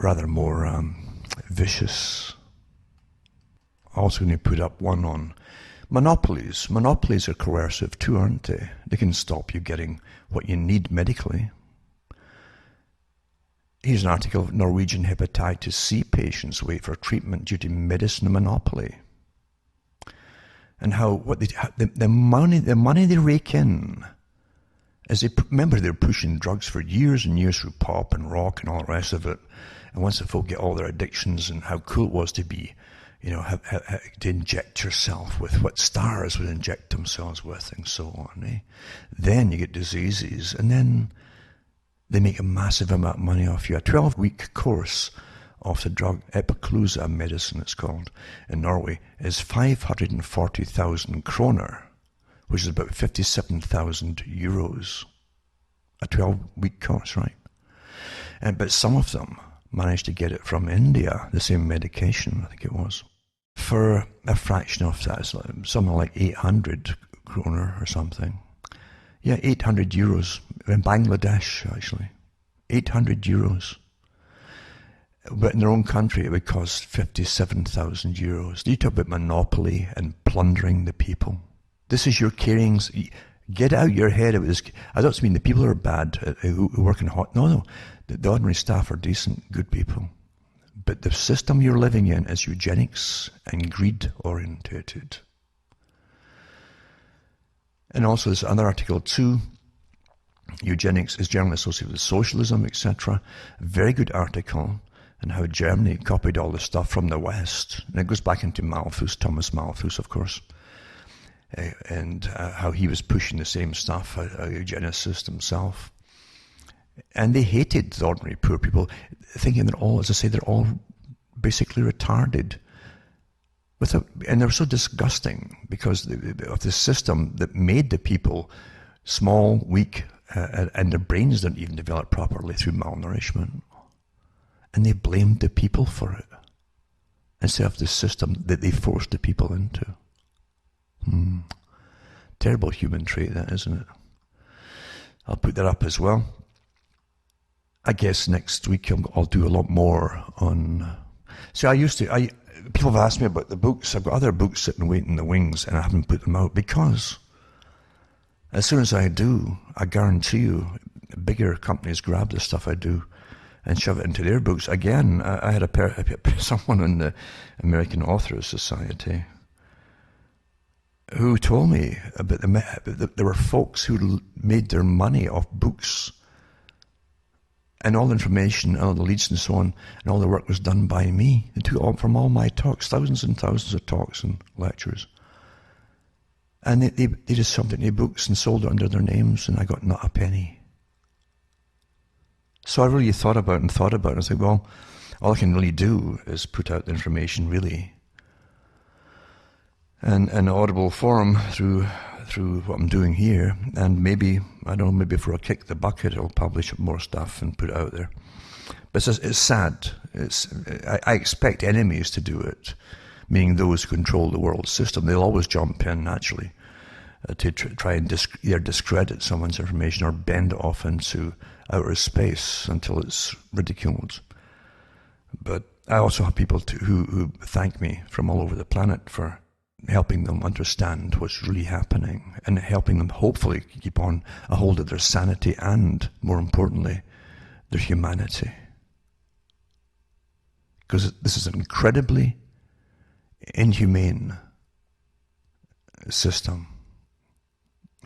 rather more vicious. Also going to put up one on monopolies. Monopolies are coercive too, aren't they? They can stop you getting what you need medically. Here's an article of Norwegian hepatitis C patients wait for treatment due to medicine monopoly. And how the money they rake in, as remember they were pushing drugs for years and years through pop and rock and all the rest of it. And once the folk get all their addictions and how cool it was to be, to inject yourself with what stars would inject themselves with and so on. Eh? Then you get diseases, and then they make a massive amount of money off you. A 12-week course of the drug Epiclusa medicine, it's called, in Norway, is 540,000 kroner, which is about 57,000 euros. A 12-week course, right? But some of them managed to get it from India, the same medication, I think it was, for a fraction of that, something like 800 kroner or something. Yeah, 800 euros in Bangladesh, actually. 800 euros. But in their own country, it would cost 57,000 euros. You talk about monopoly and plundering the people. This is your carryings. Get out your head about this. I don't mean the people who are bad, who work in hot. No. The ordinary staff are decent, good people. But the system you're living in is eugenics and greed orientated. And also this other article too, eugenics is generally associated with socialism, etc. Very good article on how Germany copied all the stuff from the West. And it goes back into Malthus, Thomas Malthus, of course, and how he was pushing the same stuff, a eugenicist himself. And they hated the ordinary poor people, thinking they're all, as I say, they're all basically retarded. And they're so disgusting because of the system that made the people small, weak, and their brains didn't even develop properly through malnourishment. And they blamed the people for it instead of the system that they forced the people into. Terrible human trait, that, isn't it? I'll put that up as well. I guess next week I'll do a lot more on... See, people have asked me about the books. I've got other books sitting waiting in the wings and I haven't put them out because as soon as I do, I guarantee you, bigger companies grab the stuff I do and shove it into their books. Again, I had someone in the American Authors Society who told me about there were folks who made their money off books. And all the information, and all the leads and so on, and all the work was done by me. They took it all from all my talks, thousands and thousands of talks and lectures. And they just shoved it in books and sold it under their names, and I got not a penny. So I really thought about it. I was like, well, all I can really do is put out the information, really, and an audible form through what I'm doing here. And maybe, I don't know, maybe for a kick the bucket, I'll publish more stuff and put it out there. But it's sad. I expect enemies to do it, meaning those who control the world system. They'll always jump in, naturally, to try and either discredit someone's information or bend it off into outer space until it's ridiculed. But I also have people who thank me from all over the planet for helping them understand what's really happening and helping them hopefully keep on a hold of their sanity and, more importantly, their humanity. Because this is an incredibly inhumane system,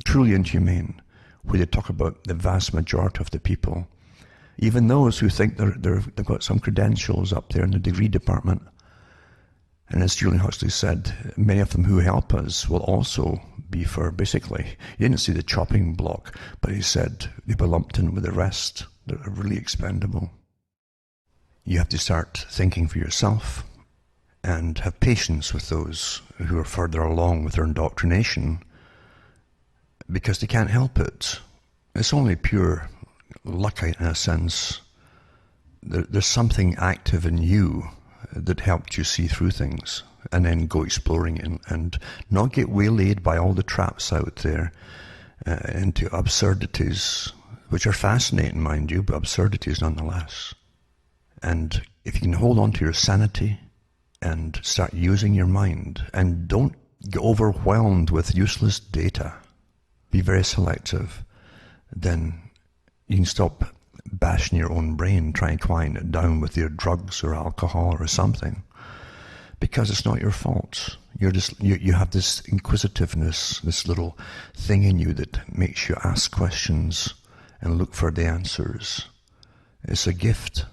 truly inhumane, where they talk about the vast majority of the people, even those who think they've got some credentials up there in the degree department. And as Julian Huxley said, many of them who help us will also be for, basically, he didn't see the chopping block, but he said they were lumped in with the rest that are really expendable. You have to start thinking for yourself and have patience with those who are further along with their indoctrination, because they can't help it. It's only pure luck in a sense. There's something active in you that helped you see through things and then go exploring and not get waylaid by all the traps out there into absurdities, which are fascinating, mind you, but absurdities nonetheless. And if you can hold on to your sanity and start using your mind and don't get overwhelmed with useless data, be very selective, then you can stop bashing your own brain, trying to quiet it down with your drugs or alcohol or something, because it's not your fault. You have this inquisitiveness, this little thing in you that makes you ask questions and look for the answers. It's a gift.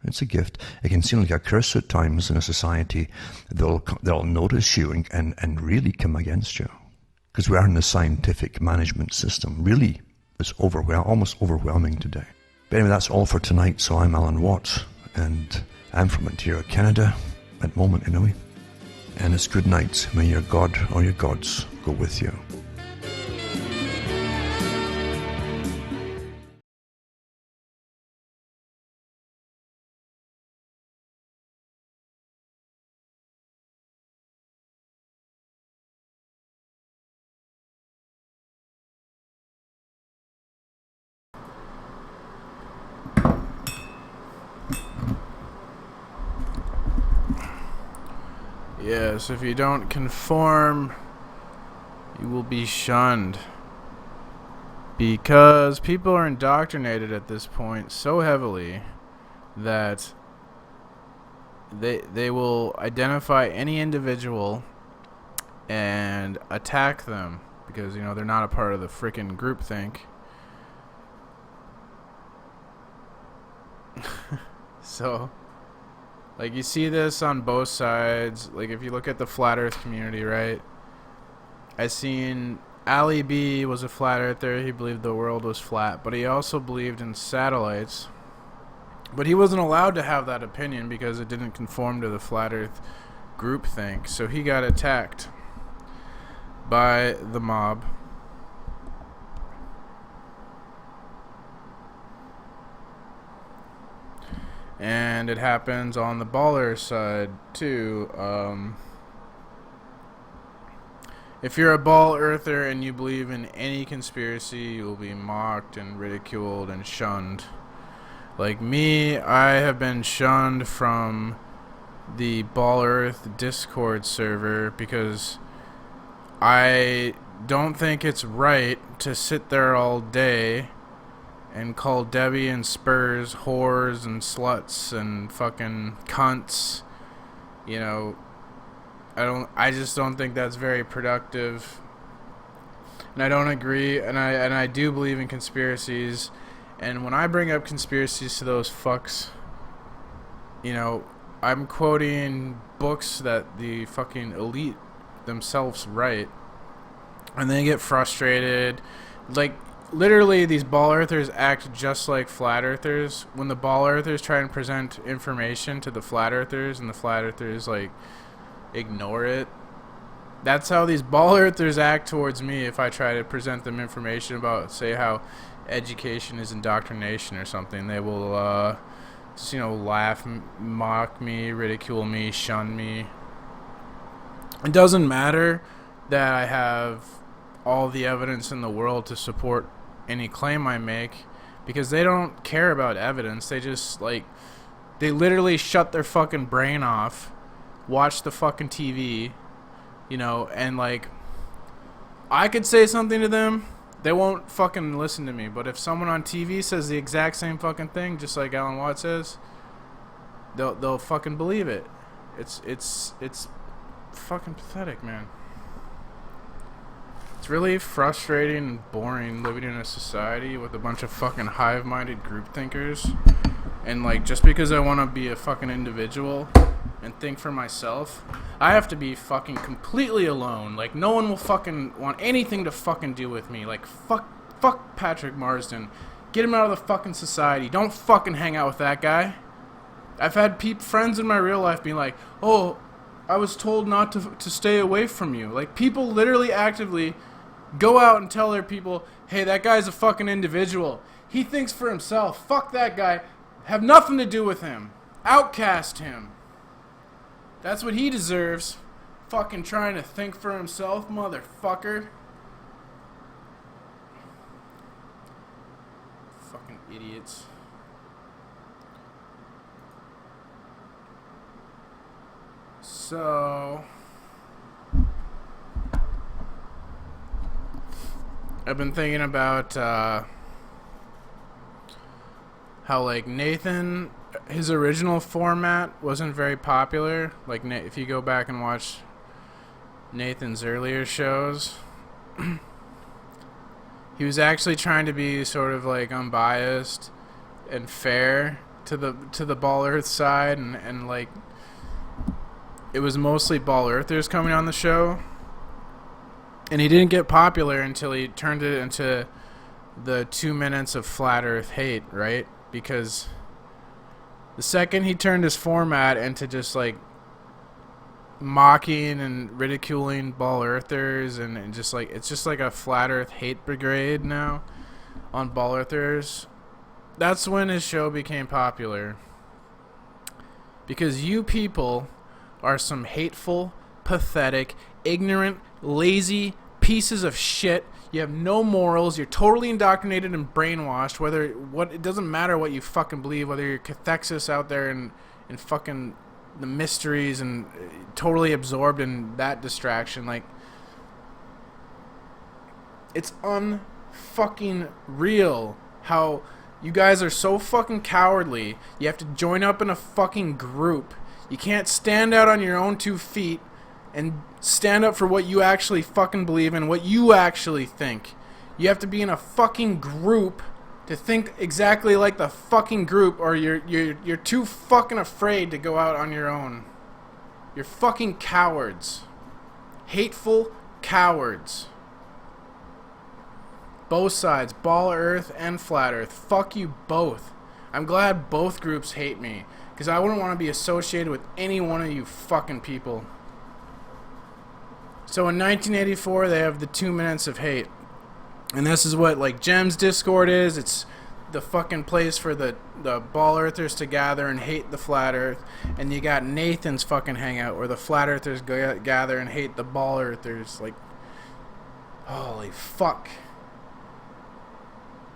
It's a gift. It can seem like a curse at times in a society. They'll notice you and really come against you, because we are in the scientific management system. Really, it's almost overwhelming today. But anyway, that's all for tonight. So I'm Alan Watt, and I'm from Ontario, Canada, at the moment anyway. And it's good night. May your God or your gods go with you. Yes, if you don't conform, you will be shunned. Because people are indoctrinated at this point so heavily that they will identify any individual and attack them because, you know, they're not a part of the frickin' groupthink. So, like, you see this on both sides. Like, if you look at the flat earth community, right? I seen Ali B was a flat earther. He believed the world was flat, but he also believed in satellites. But he wasn't allowed to have that opinion because it didn't conform to the flat earth groupthink. So he got attacked by the mob. And it happens on the baller side too. If you're a ball earther and you believe in any conspiracy, you'll be mocked and ridiculed and shunned. Like me, I have been shunned from the Ball Earth Discord server because I don't think it's right to sit there all day and call Debbie and Spurs whores and sluts and fucking cunts. You know, I just don't think that's very productive. And I don't agree, and I do believe in conspiracies. And when I bring up conspiracies to those fucks, you know, I'm quoting books that the fucking elite themselves write. and they get frustrated. Like, literally, these ball earthers act just like flat earthers. When the ball earthers try and present information to the flat earthers, and the flat earthers, like, ignore it. That's how these ball earthers act towards me if I try to present them information about, say, how education is indoctrination or something. They will, just, laugh, mock me, ridicule me, shun me. It doesn't matter that I have all the evidence in the world to support any claim I make, because they don't care about evidence. They just, they literally shut their fucking brain off, watch the fucking TV, and, I could say something to them, they won't fucking listen to me. But if someone on TV says the exact same fucking thing, just like Alan Watts says, they'll fucking believe it. It's fucking pathetic, man. It's really frustrating and boring living in a society with a bunch of fucking hive-minded group thinkers. And, just because I want to be a fucking individual and think for myself, I have to be fucking completely alone. No one will fucking want anything to fucking do with me. Fuck Patrick Marsden. Get him out of the fucking society. Don't fucking hang out with that guy. I've had friends in my real life being like, oh, I was told not to stay away from you. People literally actively go out and tell their people, hey, that guy's a fucking individual. He thinks for himself. Fuck that guy. Have nothing to do with him. Outcast him. That's what he deserves. Fucking trying to think for himself, motherfucker. Fucking idiots. So, I've been thinking about how Nathan, his original format wasn't very popular. If you go back and watch Nathan's earlier shows, he was actually trying to be sort of unbiased and fair to the Ball Earth side, and it was mostly Ball Earthers coming on the show. And he didn't get popular until he turned it into the 2 minutes of flat Earth hate, right? Because the second he turned his format into just mocking and ridiculing Ball Earthers, and just it's just a flat Earth hate brigade now on Ball Earthers, that's when his show became popular. Because you people are some hateful, pathetic, ignorant, lazy pieces of shit. You have no morals. You're totally indoctrinated and brainwashed. It doesn't matter what you fucking believe. Whether you're cathexis out there and fucking the mysteries and totally absorbed in that distraction. It's unfucking real how you guys are so fucking cowardly. You have to join up in a fucking group. You can't stand out on your own 2 feet and stand up for what you actually fucking believe in, what you actually think. You have to be in a fucking group to think exactly like the fucking group, or you're too fucking afraid to go out on your own. You're fucking cowards. Hateful cowards. Both sides, Ball Earth and Flat Earth. Fuck you both. I'm glad both groups hate me, because I wouldn't want to be associated with any one of you fucking people. So in 1984, they have the 2 minutes of hate. And this is what, Jem's Discord is. It's the fucking place for the Ball Earthers to gather and hate the Flat Earth. And you got Nathan's fucking hangout, where the Flat Earthers gather and hate the Ball Earthers. Holy fuck.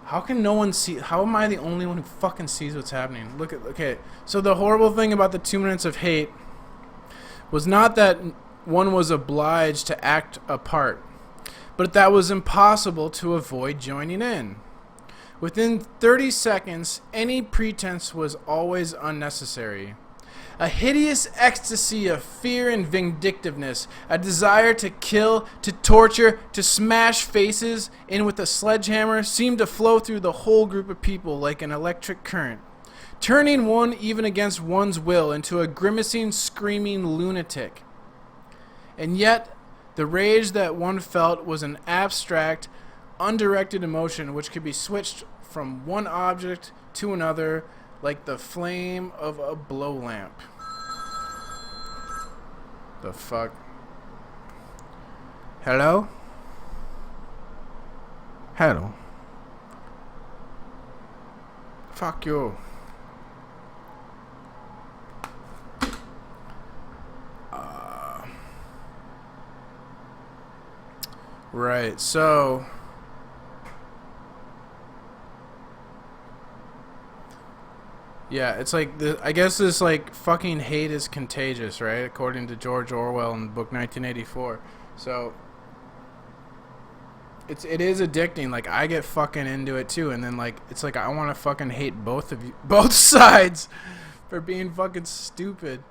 How can no one see? How am I the only one who fucking sees what's happening? Okay, so the horrible thing about the 2 minutes of hate was not that one was obliged to act a part, but that was impossible to avoid joining in. Within 30 seconds, any pretense was always unnecessary. A hideous ecstasy of fear and vindictiveness, a desire to kill, to torture, to smash faces in with a sledgehammer seemed to flow through the whole group of people like an electric current, turning one even against one's will into a grimacing, screaming lunatic. And yet, The rage that one felt was an abstract, undirected emotion which could be switched from one object to another like the flame of a blow lamp. The fuck? Hello? Hello? Fuck you. Right, so yeah, it's like I guess this like fucking hate is contagious, right? According to George Orwell in the book 1984. So it is addicting. Like I get fucking into it too, and then like it's like I want to fucking hate both of you, both sides, for being fucking stupid.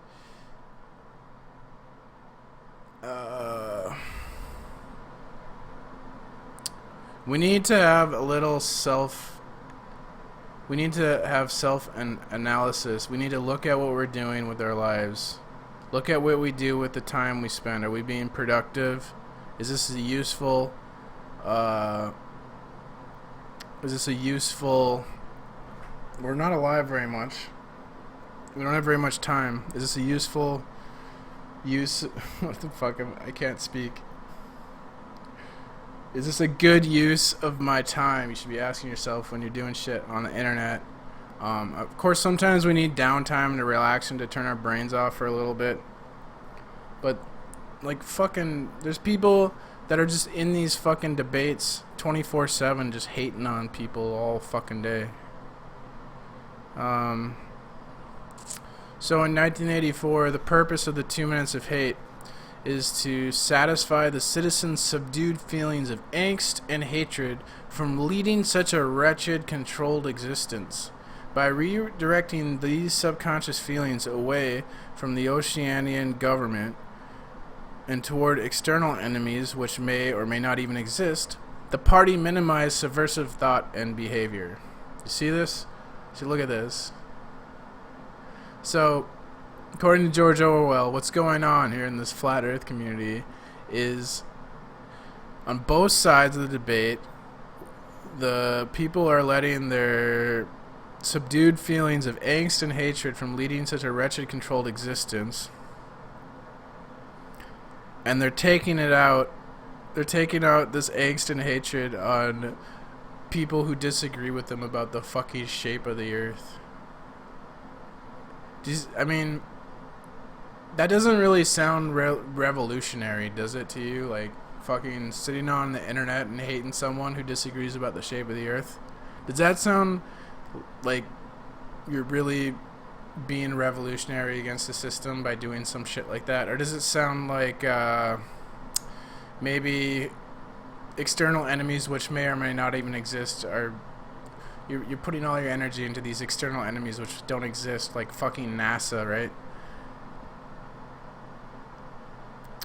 We need to have a little we need to have self-analysis. We need to look at what we're doing with our lives. Look at what we do with the time we spend. Are we being productive? Is this a useful... We're not alive very much. We don't have very much time. Is this a useful use... What the fuck? I can't speak. Is this a good use of my time? You should be asking yourself when you're doing shit on the internet. Of course, sometimes we need downtime to relax and to turn our brains off for a little bit. But, like, fucking... There's people that are just in these fucking debates 24/7 just hating on people all fucking day. So in 1984, the purpose of the 2 minutes of hate is to satisfy the citizens' subdued feelings of angst and hatred from leading such a wretched, controlled existence. By redirecting these subconscious feelings away from the Oceanian government and toward external enemies which may or may not even exist, the party minimized subversive thought and behavior. You see this? See, look at this. So, according to George Orwell, what's going on here in this flat earth community is on both sides of the debate, the people are letting their subdued feelings of angst and hatred from leading such a wretched, controlled existence, and they're taking out this angst and hatred on people who disagree with them about the fucking shape of the earth. I mean, that doesn't really sound revolutionary, does it to you? Like, fucking sitting on the internet and hating someone who disagrees about the shape of the earth? Does that sound like you're really being revolutionary against the system by doing some shit like that? Or does it sound like maybe external enemies which may or may not even exist are... You're putting all your energy into these external enemies which don't exist, like fucking NASA, right?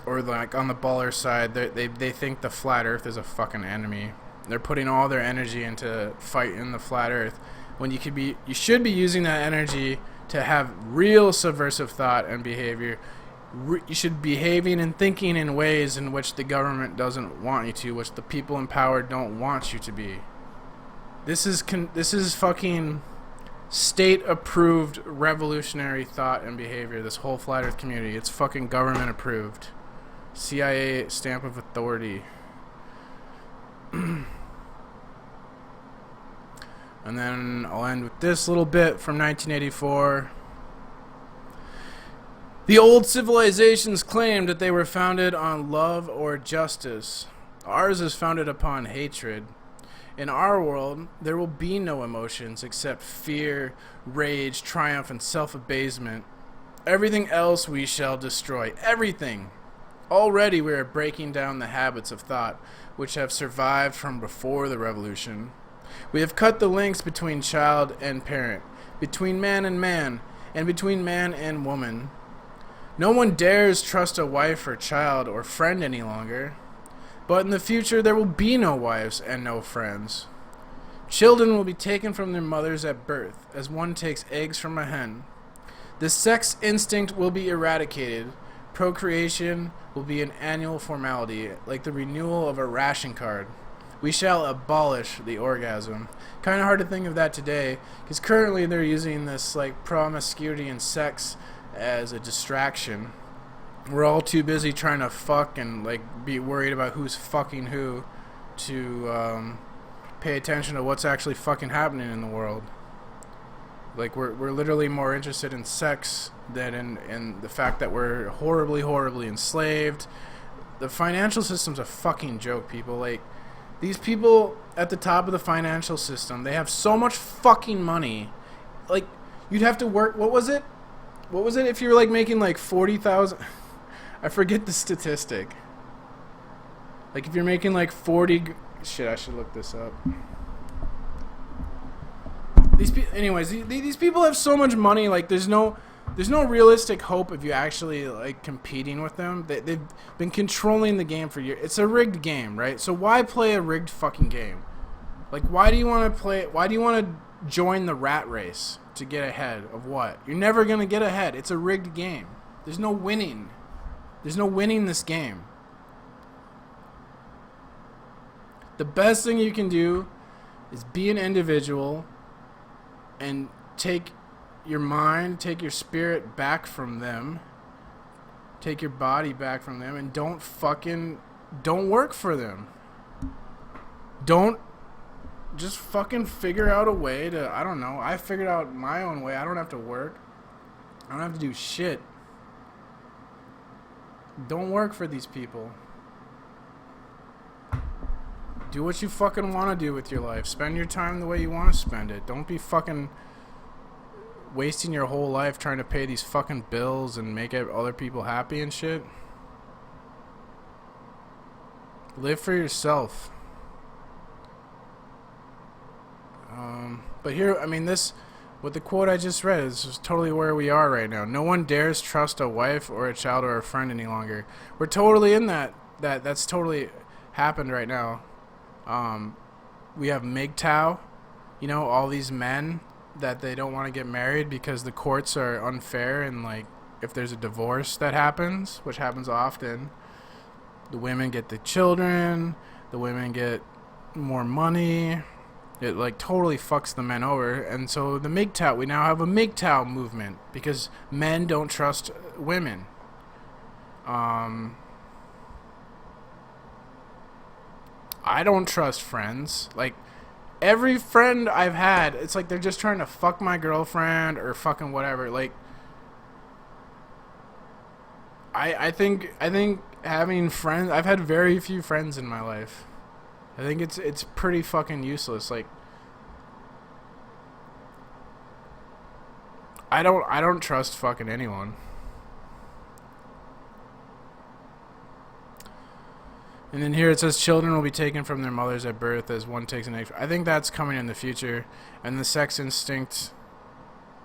Or like on the baller side, they think the flat earth is a fucking enemy. They're putting all their energy into fighting the flat earth when you should be using that energy to have real subversive thought and behavior. You should be behaving and thinking in ways in which the government doesn't want you to, which the people in power don't want you to be. This is fucking state-approved revolutionary thought and behavior, this whole flat earth community. It's fucking government-approved. CIA stamp of authority. And then I'll end with this little bit from 1984. The old civilizations claimed that they were founded on love or justice. Ours is founded upon hatred. In our world, there will be no emotions except fear, rage, triumph, and self-abasement. Everything else we shall destroy. Everything. Already we are breaking down the habits of thought which have survived from before the revolution. We have cut the links between child and parent, between man, and between man and woman. No one dares trust a wife or child or friend any longer. But in the future, there will be no wives and no friends. Children will be taken from their mothers at birth, as one takes eggs from a hen. The sex instinct will be eradicated. Procreation will be an annual formality, like the renewal of a ration card. We shall abolish the orgasm. Kind of hard to think of that today, because currently they're using this like promiscuity and sex as a distraction. We're all too busy trying to fuck and like be worried about who's fucking who to pay attention to what's actually fucking happening in the world. Like we're literally more interested in sex than in the fact that we're horribly enslaved. The financial system's a fucking joke, people. Like, these people at the top of the financial system, they have so much fucking money. Like, you'd have to work. What was it if you were like making like 40,000? I forget the statistic. Like, if you're making like 40. Shit, I should look this up. These people have so much money. Like, there's no realistic hope of you actually like competing with them. They've been controlling the game for years. It's a rigged game, right? So why play a rigged fucking game? Like, why do you want to play? Why do you want to join the rat race to get ahead of what? You're never gonna get ahead. It's a rigged game. There's no winning. There's no winning this game. The best thing you can do is be an individual and take your mind, take your spirit back from them, take your body back from them, and don't work for them. Just fucking figure out a way to, I don't know, I figured out my own way. I don't have to work. I don't have to do shit. Don't work for these people. Do what you fucking want to do with your life. Spend your time the way you want to spend it. Don't be fucking wasting your whole life trying to pay these fucking bills and make other people happy and shit. Live for yourself. But here, I mean, what the quote I just read is just totally where we are right now. No one dares trust a wife or a child or a friend any longer. We're totally in that's totally happened right now. We have MGTOW, all these men that they don't want to get married because the courts are unfair, and like if there's a divorce that happens, which happens often, the women get the children, the women get more money. It like totally fucks the men over. And so the MGTOW, we now have a MGTOW movement because men don't trust women. I don't trust friends. Like, every friend I've had, it's like they're just trying to fuck my girlfriend or fucking whatever. Like, I think having friends, I've had very few friends in my life. I think it's pretty fucking useless. Like, I don't trust fucking anyone. And then here it says children will be taken from their mothers at birth as one takes an egg. I think that's coming in the future, and the sex instinct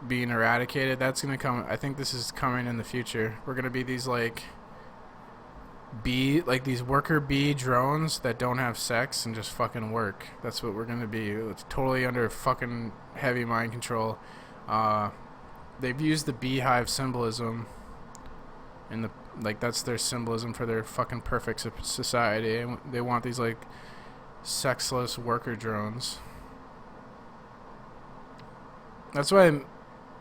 being eradicated, that's gonna come. I think this is coming in the future. We're gonna be these these worker bee drones that don't have sex and just fucking work. That's what we're gonna be. It's totally under fucking heavy mind control. They've used the beehive symbolism, and that's their symbolism for their fucking perfect society. They want these sexless worker drones. That's why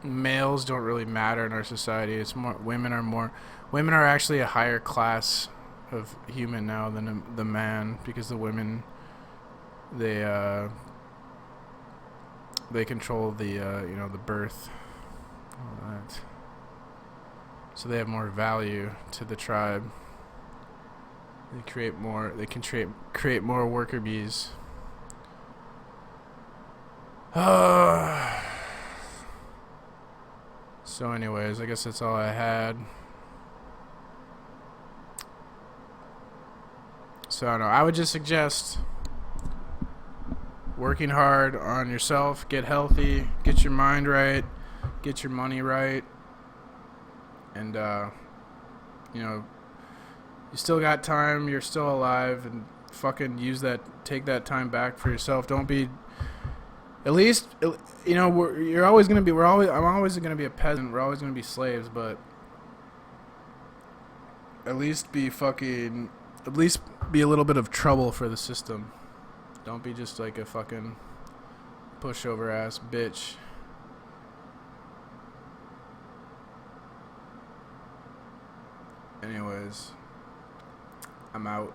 males don't really matter in our society. It's more women are actually a higher class of human now than the man, because the women they control the the birth, all that. So they have more value to the tribe. They create more. They can create more worker bees. So anyways, I guess that's all I had. So I don't know. I would just suggest working hard on yourself, get healthy, get your mind right, get your money right, and you still got time, you're still alive, and fucking take that time back for yourself. Don't be, at least, I'm always gonna be a peasant, we're always gonna be slaves, but at least be a little bit of trouble for the system. Don't be just like a fucking pushover ass bitch. Anyways, I'm out.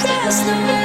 Cross the